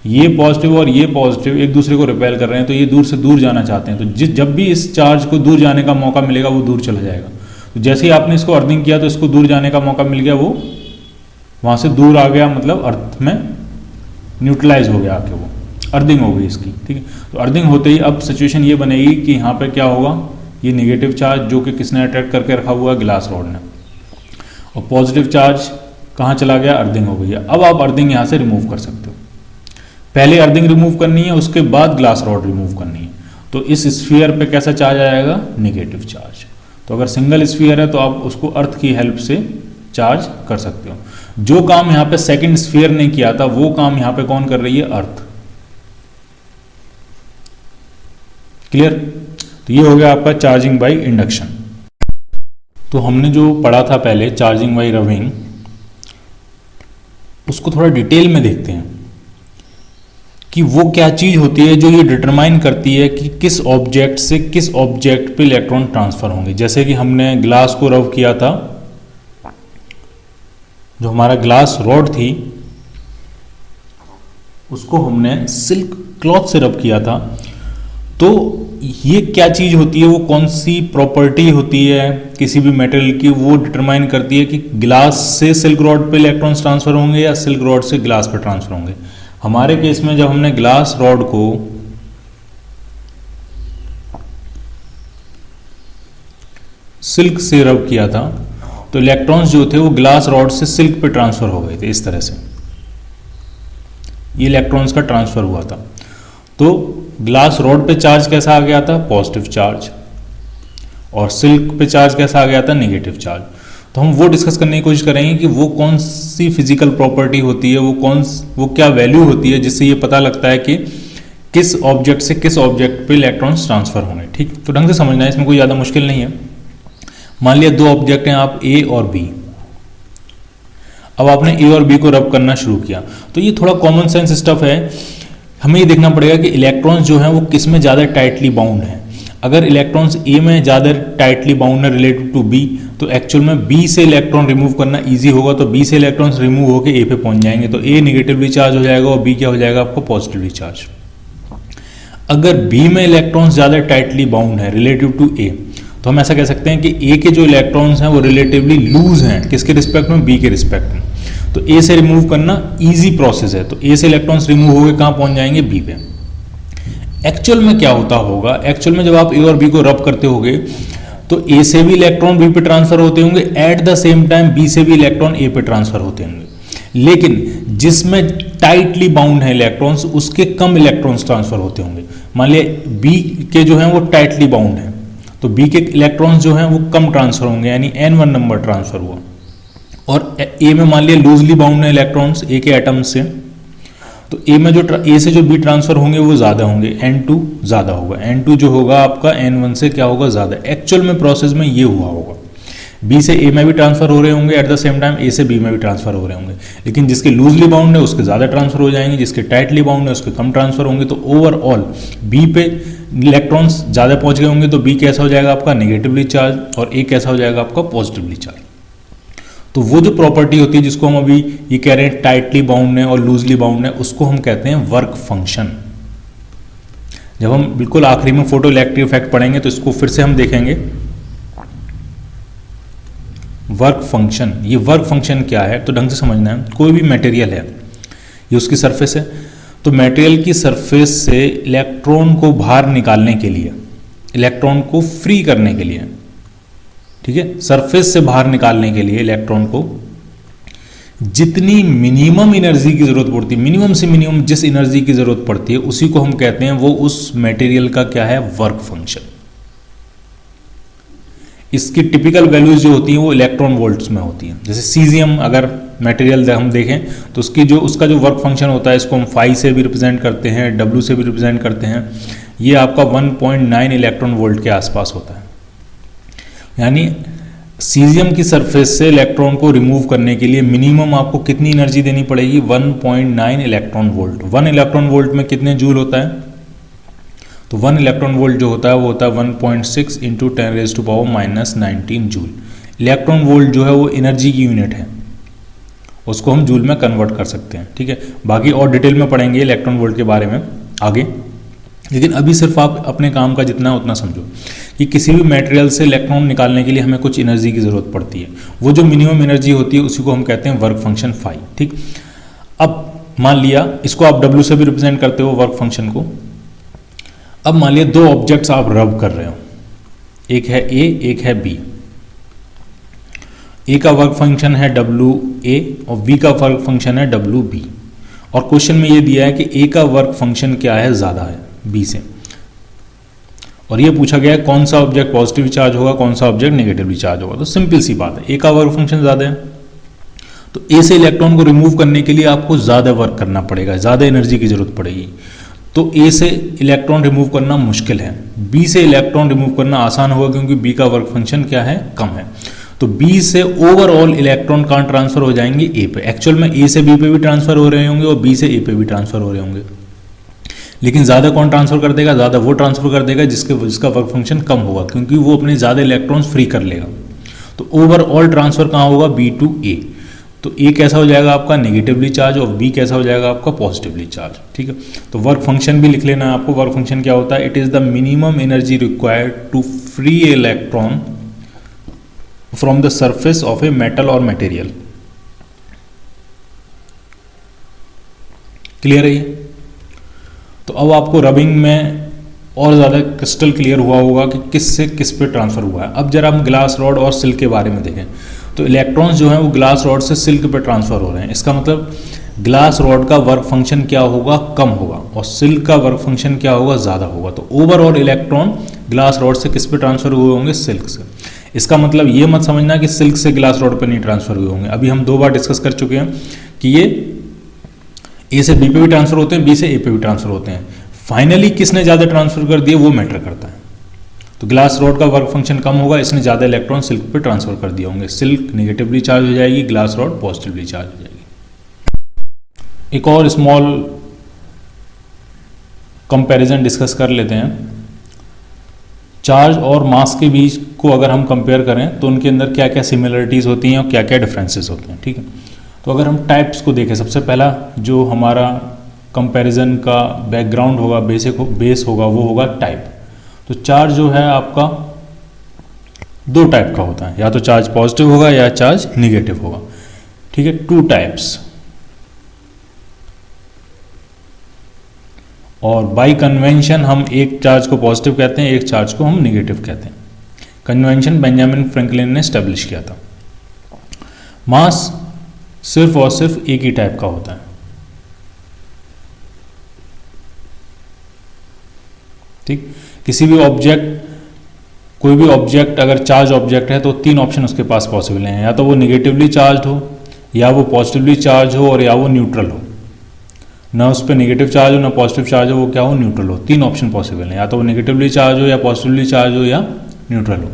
ये पॉजिटिव और ये पॉजिटिव एक दूसरे को रिपेल कर रहे हैं, तो ये दूर से दूर जाना चाहते हैं। तो जब भी इस चार्ज को दूर जाने का मौका मिलेगा वो दूर चला जाएगा। तो जैसे ही आपने इसको अर्थिंग किया तो इसको दूर जाने का मौका मिल गया, वो वहाँ से दूर आ गया, मतलब अर्थ में न्यूट्रलाइज हो गया आके, वो अर्थिंग हो गई इसकी। ठीक है, तो अर्थिंग होते ही अब सिचुएशन ये बनेगी कि यहाँ पे क्या होगा, ये नेगेटिव चार्ज जो कि किसने अट्रैक्ट करके रखा हुआ है, ग्लास रॉड ने, और पॉजिटिव चार्ज कहाँ चला गया, अर्थिंग हो गई है। अब आप अर्थिंग यहाँ से रिमूव कर सकते हो। पहले अर्थिंग रिमूव करनी है, उसके बाद ग्लास रॉड रिमूव करनी है। तो इस स्फीयर पे कैसा चार्ज आएगा, नेगेटिव चार्ज। तो अगर सिंगल स्फीयर है तो आप उसको अर्थ की हेल्प से चार्ज कर सकते हो। जो काम यहाँ पे सेकंड स्फीयर ने किया था वो काम यहाँ पे कौन कर रही है, अर्थ। क्लियर। तो ये हो गया आपका चार्जिंग बाय इंडक्शन। तो हमने जो पढ़ा था पहले चार्जिंग बाय रबिंग, उसको थोड़ा डिटेल में देखते हैं कि वो क्या चीज होती है जो ये डिटरमाइन करती है कि किस ऑब्जेक्ट से किस ऑब्जेक्ट पे इलेक्ट्रॉन ट्रांसफर होंगे। जैसे कि हमने ग्लास को रब किया था, जो हमारा ग्लास रॉड थी उसको हमने सिल्क क्लॉथ से रब किया था। तो ये क्या चीज होती है, वो कौन सी प्रॉपर्टी होती है किसी भी मेटेरियल की, वो डिटरमाइन करती है कि ग्लास से सिल्क रॉड पे इलेक्ट्रॉन्स ट्रांसफर होंगे या सिल्क रॉड से ग्लास पे ट्रांसफर होंगे। हमारे केस में जब हमने ग्लास रॉड को सिल्क से रब किया था तो इलेक्ट्रॉन्स जो थे वो ग्लास रॉड से सिल्क पे ट्रांसफर हो गए थे। इस तरह से ये इलेक्ट्रॉन्स का ट्रांसफर हुआ था। तो ग्लास रॉड पे चार्ज कैसा आ गया था, पॉजिटिव चार्ज, और सिल्क पे चार्ज कैसा आ गया था, नेगेटिव चार्ज। तो हम वो डिस्कस करने की कोशिश करेंगे कि वो कौन सी फिजिकल प्रॉपर्टी होती है, वो क्या वैल्यू होती है जिससे ये पता लगता है कि किस ऑब्जेक्ट से किस ऑब्जेक्ट पे इलेक्ट्रॉन्स ट्रांसफर होंगे। ठीक, तो ढंग से समझना है, इसमें कोई ज़्यादा मुश्किल नहीं है। मान लिया दो ऑब्जेक्ट हैं आप, ए और बी। अब आपने ए और बी को रब करना शुरू किया, तो ये थोड़ा कॉमन सेंस स्टफ है। हमें ये देखना पड़ेगा कि इलेक्ट्रॉन्स जो हैं वो किस में ज़्यादा टाइटली बाउंड हैं। अगर इलेक्ट्रॉन्स ए में ज़्यादा टाइटली बाउंड है रिलेटेड टू बी, तो एक्चुअल में बी से इलेक्ट्रॉन रिमूव करना इजी होगा। तो बी से इलेक्ट्रॉन्स रिमूव होकर ए पे पहुंच जाएंगे, तो ए नेगेटिवली चार्ज हो जाएगा और बी क्या हो जाएगा आपको, पॉजिटिवली चार्ज। अगर बी में इलेक्ट्रॉन्स ज़्यादा टाइटली बाउंड है रिलेटिव टू ए, तो हम ऐसा कह सकते हैं कि ए के जो इलेक्ट्रॉन्स हैं वो रिलेटिवली लूज हैं, किसके रिस्पेक्ट में, बी के रिस्पेक्ट में। तो ए से रिमूव करना इजी प्रोसेस है। तो ए से इलेक्ट्रॉन्स रिमूव होकर कहाँ पहुंच जाएंगे, बी पे। एक्चुअल में क्या होता होगा, एक्चुअल में जब आप ए और बी को रब करते होगे तो ए से भी इलेक्ट्रॉन बी पे ट्रांसफर होते होंगे, at the same time B से भी इलेक्ट्रॉन ए पे ट्रांसफर होते होंगे। लेकिन जिसमें टाइटली बाउंड है इलेक्ट्रॉन्स, उसके कम इलेक्ट्रॉन्स ट्रांसफर होते होंगे। मान लिया बी के जो हैं वो टाइटली बाउंड है, तो बी के इलेक्ट्रॉन्स जो हैं वो कम ट्रांसफर होंगे, यानी n1 नंबर ट्रांसफर हुआ। और ए में मान लिया लूजली बाउंड है इलेक्ट्रॉन्स ए के एटम से, तो ए में जो ए से जो बी ट्रांसफर होंगे वो ज़्यादा होंगे, n2 ज़्यादा होगा। n2 जो होगा आपका n1 से क्या होगा, ज़्यादा। एक्चुअल में प्रोसेस में ये हुआ होगा, बी से ए में भी ट्रांसफर हो रहे होंगे, एट द सेम टाइम ए से बी में भी ट्रांसफर हो रहे होंगे। लेकिन जिसके लूजली बाउंड है उसके ज़्यादा ट्रांसफर हो जाएंगे, जिसके टाइटली बाउंड है उसके कम ट्रांसफर होंगे। तो ओवरऑल बी पे इलेक्ट्रॉन्स ज़्यादा पहुँच गए होंगे, तो बी कैसा हो जाएगा आपका, नेगेटिवली चार्ज, और ए कैसा हो जाएगा आपका, पॉजिटिवली चार्ज। तो वो जो प्रॉपर्टी होती है जिसको हम अभी ये कह रहे हैं टाइटली बाउंड है और लूजली बाउंड है, उसको हम कहते हैं वर्क फंक्शन। जब हम बिल्कुल आखिरी में फोटो इलेक्ट्रिक इफेक्ट पढ़ेंगे तो इसको फिर से हम देखेंगे। वर्क फंक्शन, ये वर्क फंक्शन क्या है तो ढंग से समझना है। कोई भी मटेरियल है, ये उसकी सरफेस है, तो मटेरियल की सरफेस से इलेक्ट्रॉन को बाहर निकालने के लिए, इलेक्ट्रॉन को फ्री करने के लिए, ठीक है, सरफेस से बाहर निकालने के लिए इलेक्ट्रॉन को जितनी मिनिमम एनर्जी की जरूरत पड़ती है, मिनिमम से मिनिमम जिस एनर्जी की जरूरत पड़ती है उसी को हम कहते हैं, वो उस मटेरियल का क्या है, वर्क फंक्शन। इसकी टिपिकल वैल्यूज जो होती हैं वो इलेक्ट्रॉन वोल्ट्स में होती हैं। जैसे सीजियम अगर मटेरियल हम देखें तो उसका जो वर्क फंक्शन होता है, इसको हम फाई से भी रिप्रेजेंट करते हैं, डब्ल्यू से भी रिप्रेजेंट करते हैं। ये आपका 1.9 इलेक्ट्रॉन वोल्ट के आसपास होता है। यानी सीजियम की सरफेस से इलेक्ट्रॉन को रिमूव करने के लिए मिनिमम आपको कितनी एनर्जी देनी पड़ेगी, 1.9 इलेक्ट्रॉन वोल्ट। 1 इलेक्ट्रॉन वोल्ट में कितने जूल होता है, तो 1 इलेक्ट्रॉन वोल्ट जो होता है वो होता है 1.6 इंटू 10⁻⁻19 जूल। इलेक्ट्रॉन वोल्ट जो है वो एनर्जी की यूनिट है, उसको हम जूल में कन्वर्ट कर सकते हैं, ठीक है। बाकी और डिटेल में पढ़ेंगे इलेक्ट्रॉन वोल्ट के बारे में आगे, लेकिन अभी सिर्फ आप अपने काम का जितना उतना समझो कि किसी भी मटेरियल से इलेक्ट्रॉन निकालने के लिए हमें कुछ एनर्जी की ज़रूरत पड़ती है। वो जो मिनिमम एनर्जी होती है उसी को हम कहते हैं वर्क फंक्शन फाई, ठीक। अब मान लिया इसको आप डब्ल्यू से भी रिप्रेजेंट करते हो वर्क फंक्शन को। अब मान लिया दो ऑब्जेक्ट्स आप रब कर रहे हो, एक है ए, एक है बी। ए का वर्क फंक्शन है डब्ल्यू ए और बी का वर्क फंक्शन है डब्ल्यू बी। और क्वेश्चन में ये दिया है कि ए का वर्क फंक्शन क्या है, ज़्यादा है बी से, और ये पूछा गया है कौन सा ऑब्जेक्ट पॉजिटिव चार्ज होगा, कौन सा ऑब्जेक्ट नेगेटिवली चार्ज होगा। तो सिंपल सी बात है, ए का वर्क फंक्शन ज़्यादा है, तो ए से इलेक्ट्रॉन को रिमूव करने के लिए आपको ज़्यादा वर्क करना पड़ेगा, ज़्यादा एनर्जी की जरूरत पड़ेगी। तो ए से इलेक्ट्रॉन रिमूव करना मुश्किल है, बी से इलेक्ट्रॉन रिमूव करना आसान होगा क्योंकि बी का वर्क फंक्शन क्या है, कम है। तो बी से ओवरऑल इलेक्ट्रॉन कहाँ ट्रांसफर हो जाएंगे, ए पे। एक्चुअल में ए से बी पे भी ट्रांसफर हो रहे होंगे और बी से ए पे भी ट्रांसफर हो रहे होंगे, लेकिन ज़्यादा कौन ट्रांसफर कर देगा, ज़्यादा वो ट्रांसफर कर देगा जिसका वर्क फंक्शन कम होगा, क्योंकि वो अपने ज़्यादा इलेक्ट्रॉन्स फ्री कर लेगा। तो ओवरऑल ट्रांसफर कहाँ होगा, बी टू ए। तो ए कैसा हो जाएगा आपका, नेगेटिवली चार्ज, और बी कैसा हो जाएगा आपका, पॉजिटिवली चार्ज, ठीक है। तो वर्क फंक्शन भी लिख लेना है आपको। वर्क फंक्शन क्या होता है, it is the minimum energy required to free electron from the surface of a metal और मटेरियल। क्लियर है ये? तो अब आपको रबिंग में और ज़्यादा क्रिस्टल क्लियर हुआ होगा कि किस से किस पे ट्रांसफ़र हुआ है। अब जरा हम ग्लास रॉड और सिल्क के बारे में देखें तो इलेक्ट्रॉन्स जो हैं वो ग्लास रॉड से सिल्क पे ट्रांसफ़र हो रहे हैं। इसका मतलब ग्लास रॉड का वर्क फंक्शन क्या होगा, कम होगा, और सिल्क का वर्क फंक्शन क्या होगा, ज़्यादा होगा। तो ओवरऑल इलेक्ट्रॉन ग्लास रॉड से किस पे ट्रांसफ़र हुए होंगे, सिल्क से। इसका मतलब ये मत समझना कि सिल्क से ग्लास रॉड पे नहीं ट्रांसफ़र हुए होंगे। अभी हम 2 बार डिस्कस कर चुके हैं कि ये ए से बी पे भी ट्रांसफ़र होते हैं, बी से ए पे भी ट्रांसफ़र होते हैं। फाइनली किसने ज़्यादा ट्रांसफ़र कर दिए वो मैटर करता है। तो ग्लास रॉड का वर्क फंक्शन कम होगा, इसने ज़्यादा इलेक्ट्रॉन सिल्क पे ट्रांसफ़र कर दिए होंगे। सिल्क नेगेटिवली चार्ज हो जाएगी, ग्लास रॉड पॉजिटिवली चार्ज हो जाएगी। एक और स्मॉल कंपैरिजन डिस्कस कर लेते हैं। चार्ज और मास के बीच को अगर हम कंपेयर करें तो उनके अंदर क्या क्या सिमिलरिटीज़ होती हैं और क्या क्या डिफरेंसेस होते हैं, ठीक है। तो अगर हम टाइप्स को देखें, सबसे पहला जो हमारा कंपैरिजन का बैकग्राउंड होगा, बेस होगा, वो होगा टाइप। तो चार्ज जो है आपका 2 टाइप का होता है, या तो चार्ज पॉजिटिव होगा या चार्ज निगेटिव होगा, ठीक है। 2 टाइप्स। और बाय कन्वेंशन हम एक चार्ज को पॉजिटिव कहते हैं, एक चार्ज को हम निगेटिव कहते हैं। कन्वेंशन बेंजामिन फ्रैंकलिन ने स्टैब्लिश किया था। मास सिर्फ और सिर्फ एक ही टाइप का होता है, ठीक। किसी भी ऑब्जेक्ट, कोई भी ऑब्जेक्ट अगर चार्ज ऑब्जेक्ट है तो 3 ऑप्शन उसके पास पॉसिबल हैं, या तो वो निगेटिवली चार्ज हो, या वो पॉजिटिवली चार्ज हो, और या वो न्यूट्रल हो। ना उस पर नेगेटिव चार्ज हो ना पॉजिटिव चार्ज हो, वो क्या हो, न्यूट्रल हो। 3 ऑप्शन पॉसिबल हैं, या तो वो नेगेटिवली चार्ज हो, या पॉजिटिवली चार्ज हो, या न्यूट्रल हो।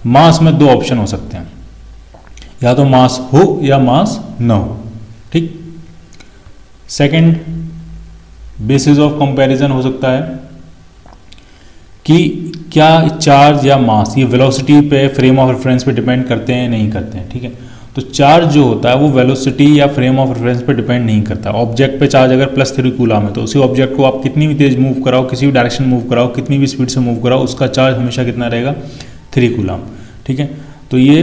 मास में 2 ऑप्शन हो सकते हैं, या तो मास हो या मास न हो, ठीक। सेकंड बेसिस ऑफ कंपैरिजन हो सकता है कि क्या चार्ज या मास ये वेलोसिटी पे, फ्रेम ऑफ रेफरेंस पे डिपेंड करते हैं, नहीं करते हैं, ठीक है। तो चार्ज जो होता है वो वेलोसिटी या फ्रेम ऑफ रेफरेंस पे डिपेंड नहीं करता। ऑब्जेक्ट पे चार्ज अगर +3 कूलम है तो उसी ऑब्जेक्ट को आप कितनी भी तेज मूव कराओ, किसी भी डायरेक्शन मूव कराओ, कितनी भी स्पीड से मूव कराओ, उसका चार्ज हमेशा कितना रहेगा, 3 कूलम, ठीक है। तो ये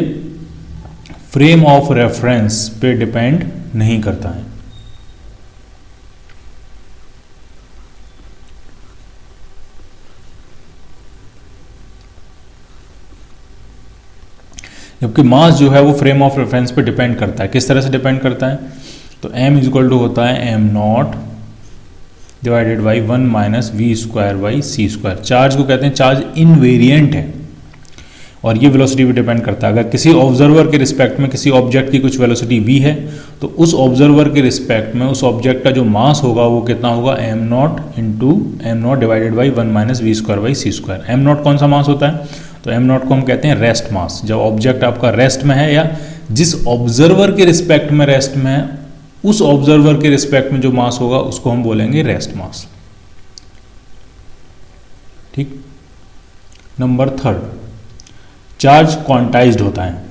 फ्रेम ऑफ रेफरेंस पे डिपेंड नहीं करता है। जबकि मास जो है वो फ्रेम ऑफ रेफरेंस पे डिपेंड करता है। किस तरह से डिपेंड करता है? तो m इज इक्वल टू होता है m not divided by 1 minus v square by c square. Charge को कहते हैं चार्ज इनवेरिएंट है और ये वेलोसिटी पे डिपेंड करता है। अगर किसी ऑब्जर्वर के रिस्पेक्ट में किसी ऑब्जेक्ट की कुछ वेलोसिटी v है तो उस ऑब्जर्वर के रिस्पेक्ट में उस ऑब्जेक्ट का जो मास होगा वो कितना होगा? m not into m not divided by 1 minus v square by c square. M not कौन सा मास होता है? तो m नॉट को हम कहते हैं रेस्ट मास। जब ऑब्जेक्ट आपका रेस्ट में है या जिस ऑब्जर्वर के रिस्पेक्ट में रेस्ट में है उस ऑब्जर्वर के रिस्पेक्ट में जो मास होगा उसको हम बोलेंगे रेस्ट मास। ठीक। नंबर 3, चार्ज क्वांटाइज्ड होता है।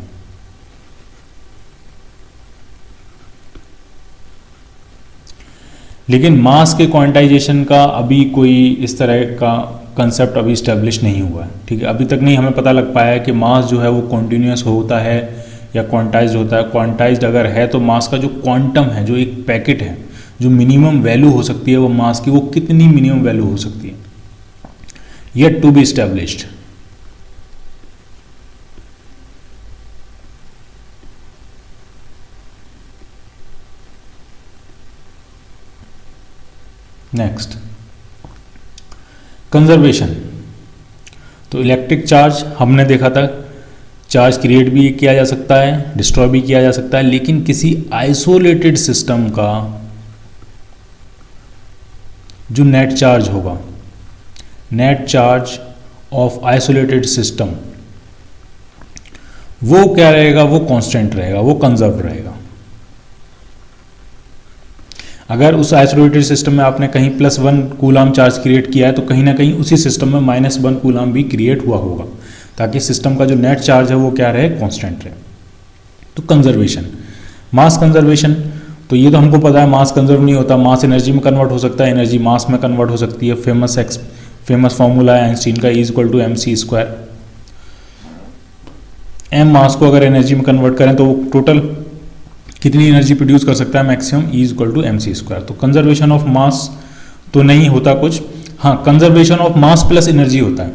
लेकिन मास के क्वांटाइजेशन का अभी कोई इस तरह का कंसेप्ट अभी इस्टेब्लिश नहीं हुआ है। ठीक है, अभी तक नहीं हमें पता लग पाया है कि मास जो है वो कॉन्टिन्यूस होता है या क्वांटाइज्ड होता है। क्वांटाइज्ड अगर है तो मास का जो क्वांटम है, जो एक पैकेट है, जो मिनिमम वैल्यू हो सकती है वो मास की, वो कितनी मिनिमम वैल्यू हो सकती है, yet to be established. Next, conservation. तो इलेक्ट्रिक चार्ज हमने देखा था, चार्ज क्रिएट भी किया जा सकता है, डिस्ट्रॉय भी किया जा सकता है, लेकिन किसी आइसोलेटेड सिस्टम का जो नेट चार्ज होगा, net charge of isolated system, वो क्या रहेगा? वो कांस्टेंट रहेगा, वो कंजर्व रहेगा। अगर उस आइसोलेटेड सिस्टम में आपने कहीं +1 कूलाम चार्ज क्रिएट किया है तो कहीं ना कहीं उसी सिस्टम में -1 कूलाम भी क्रिएट हुआ होगा, ताकि सिस्टम का जो नेट चार्ज है वो क्या रहे? कांस्टेंट रहे। तो कंजर्वेशन, मास कंजर्वेशन, तो ये तो हमको पता है मास कंजर्व नहीं होता, मास एनर्जी में कन्वर्ट हो सकता है, एनर्जी मास में कन्वर्ट हो सकती है। फेमस फॉर्मूला है आइंस्टीन का, E equal to mc²। m mass को अगर एनर्जी में कन्वर्ट करें तो वो टोटल कितनी एनर्जी प्रोड्यूस कर सकता है? Maximum E equal to mc²। तो कंजर्वेशन ऑफ मास तो नहीं होता कुछ, हाँ conservation of mass plus energy होता है।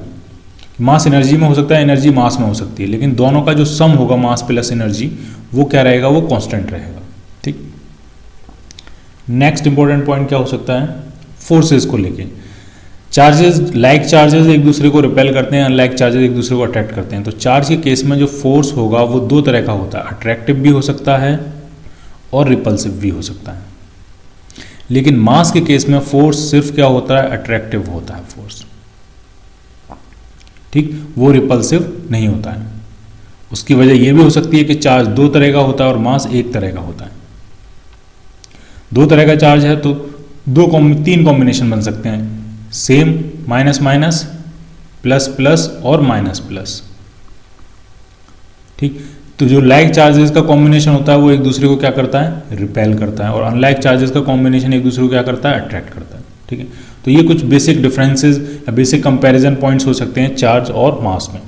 मास एनर्जी में हो सकता है, एनर्जी मास में हो सकती है, लेकिन दोनों का जो सम होगा मास प्लस एनर्जी वो क्या रहेगा? वो कांस्टेंट रहेगा। ठीक। नेक्स्ट इंपॉर्टेंट पॉइंट क्या हो सकता है? फोर्सेस को लेके। चार्जेस, लाइक चार्जेस एक दूसरे को रिपेल करते हैं, अनलाइक चार्जेस एक दूसरे को अट्रैक्ट करते हैं। तो चार्ज के केस में जो फोर्स होगा वो 2 तरह का होता है, अट्रैक्टिव भी हो सकता है और रिपल्सिव भी हो सकता है। लेकिन मास के केस में फोर्स सिर्फ क्या होता है? अट्रैक्टिव होता है फोर्स। ठीक, वो रिपल्सिव नहीं होता है। उसकी वजह यह भी हो सकती है कि चार्ज 2 तरह का होता है और मास 1 तरह का होता है। 2 तरह का चार्ज है तो 3 कॉम्बिनेशन बन सकते हैं, same, minus minus, plus plus और माइनस प्लस। ठीक, तो जो लाइक चार्जेस का कॉम्बिनेशन होता है वो एक दूसरे को क्या करता है? रिपेल करता है, और अनलाइक चार्जेस का कॉम्बिनेशन एक दूसरे को क्या करता है? अट्रैक्ट करता है। ठीक है, तो ये कुछ बेसिक डिफरेंसेस या बेसिक कंपैरिजन पॉइंट्स हो सकते हैं चार्ज और मास में।